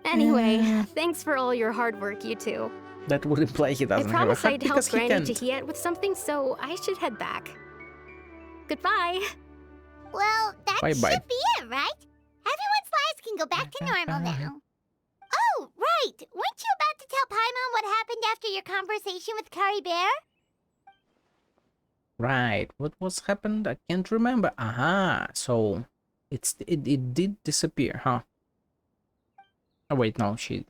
Anyway, thanks for all your hard work, you two. That would imply he doesn't I have a promised heart I'd help because he Granny can't. Tahiyat with something, so I should head back. Goodbye. Well, that Bye-bye. should be it, right? Everyone's lives can go back to normal now. Oh, right! Weren't you about to tell Paimon what happened after your conversation with Kari Bear? Right. What was happened? I can't remember. Aha. So it did disappear, huh? Oh wait, no, she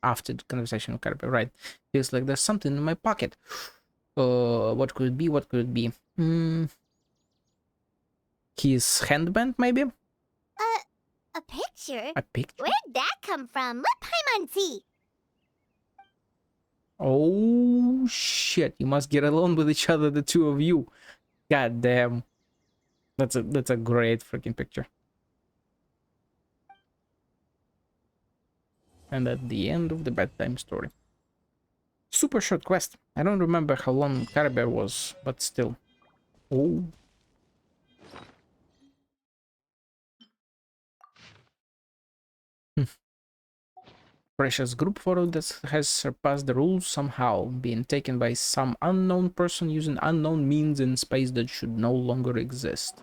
after the conversation with Carpe, right. Feels like there's something in my pocket. What could it be? What could it be? His handband, maybe? A picture? A picture? Where'd that come from? Let Paimon see. Oh shit, you must get along with each other, the two of you. God damn. That's a great freaking picture. And at the end of the bedtime story. Super short quest. I don't remember how long Caribou was, but still. Oh. Precious group photo that has surpassed the rules somehow, being taken by some unknown person using unknown means in space that should no longer exist.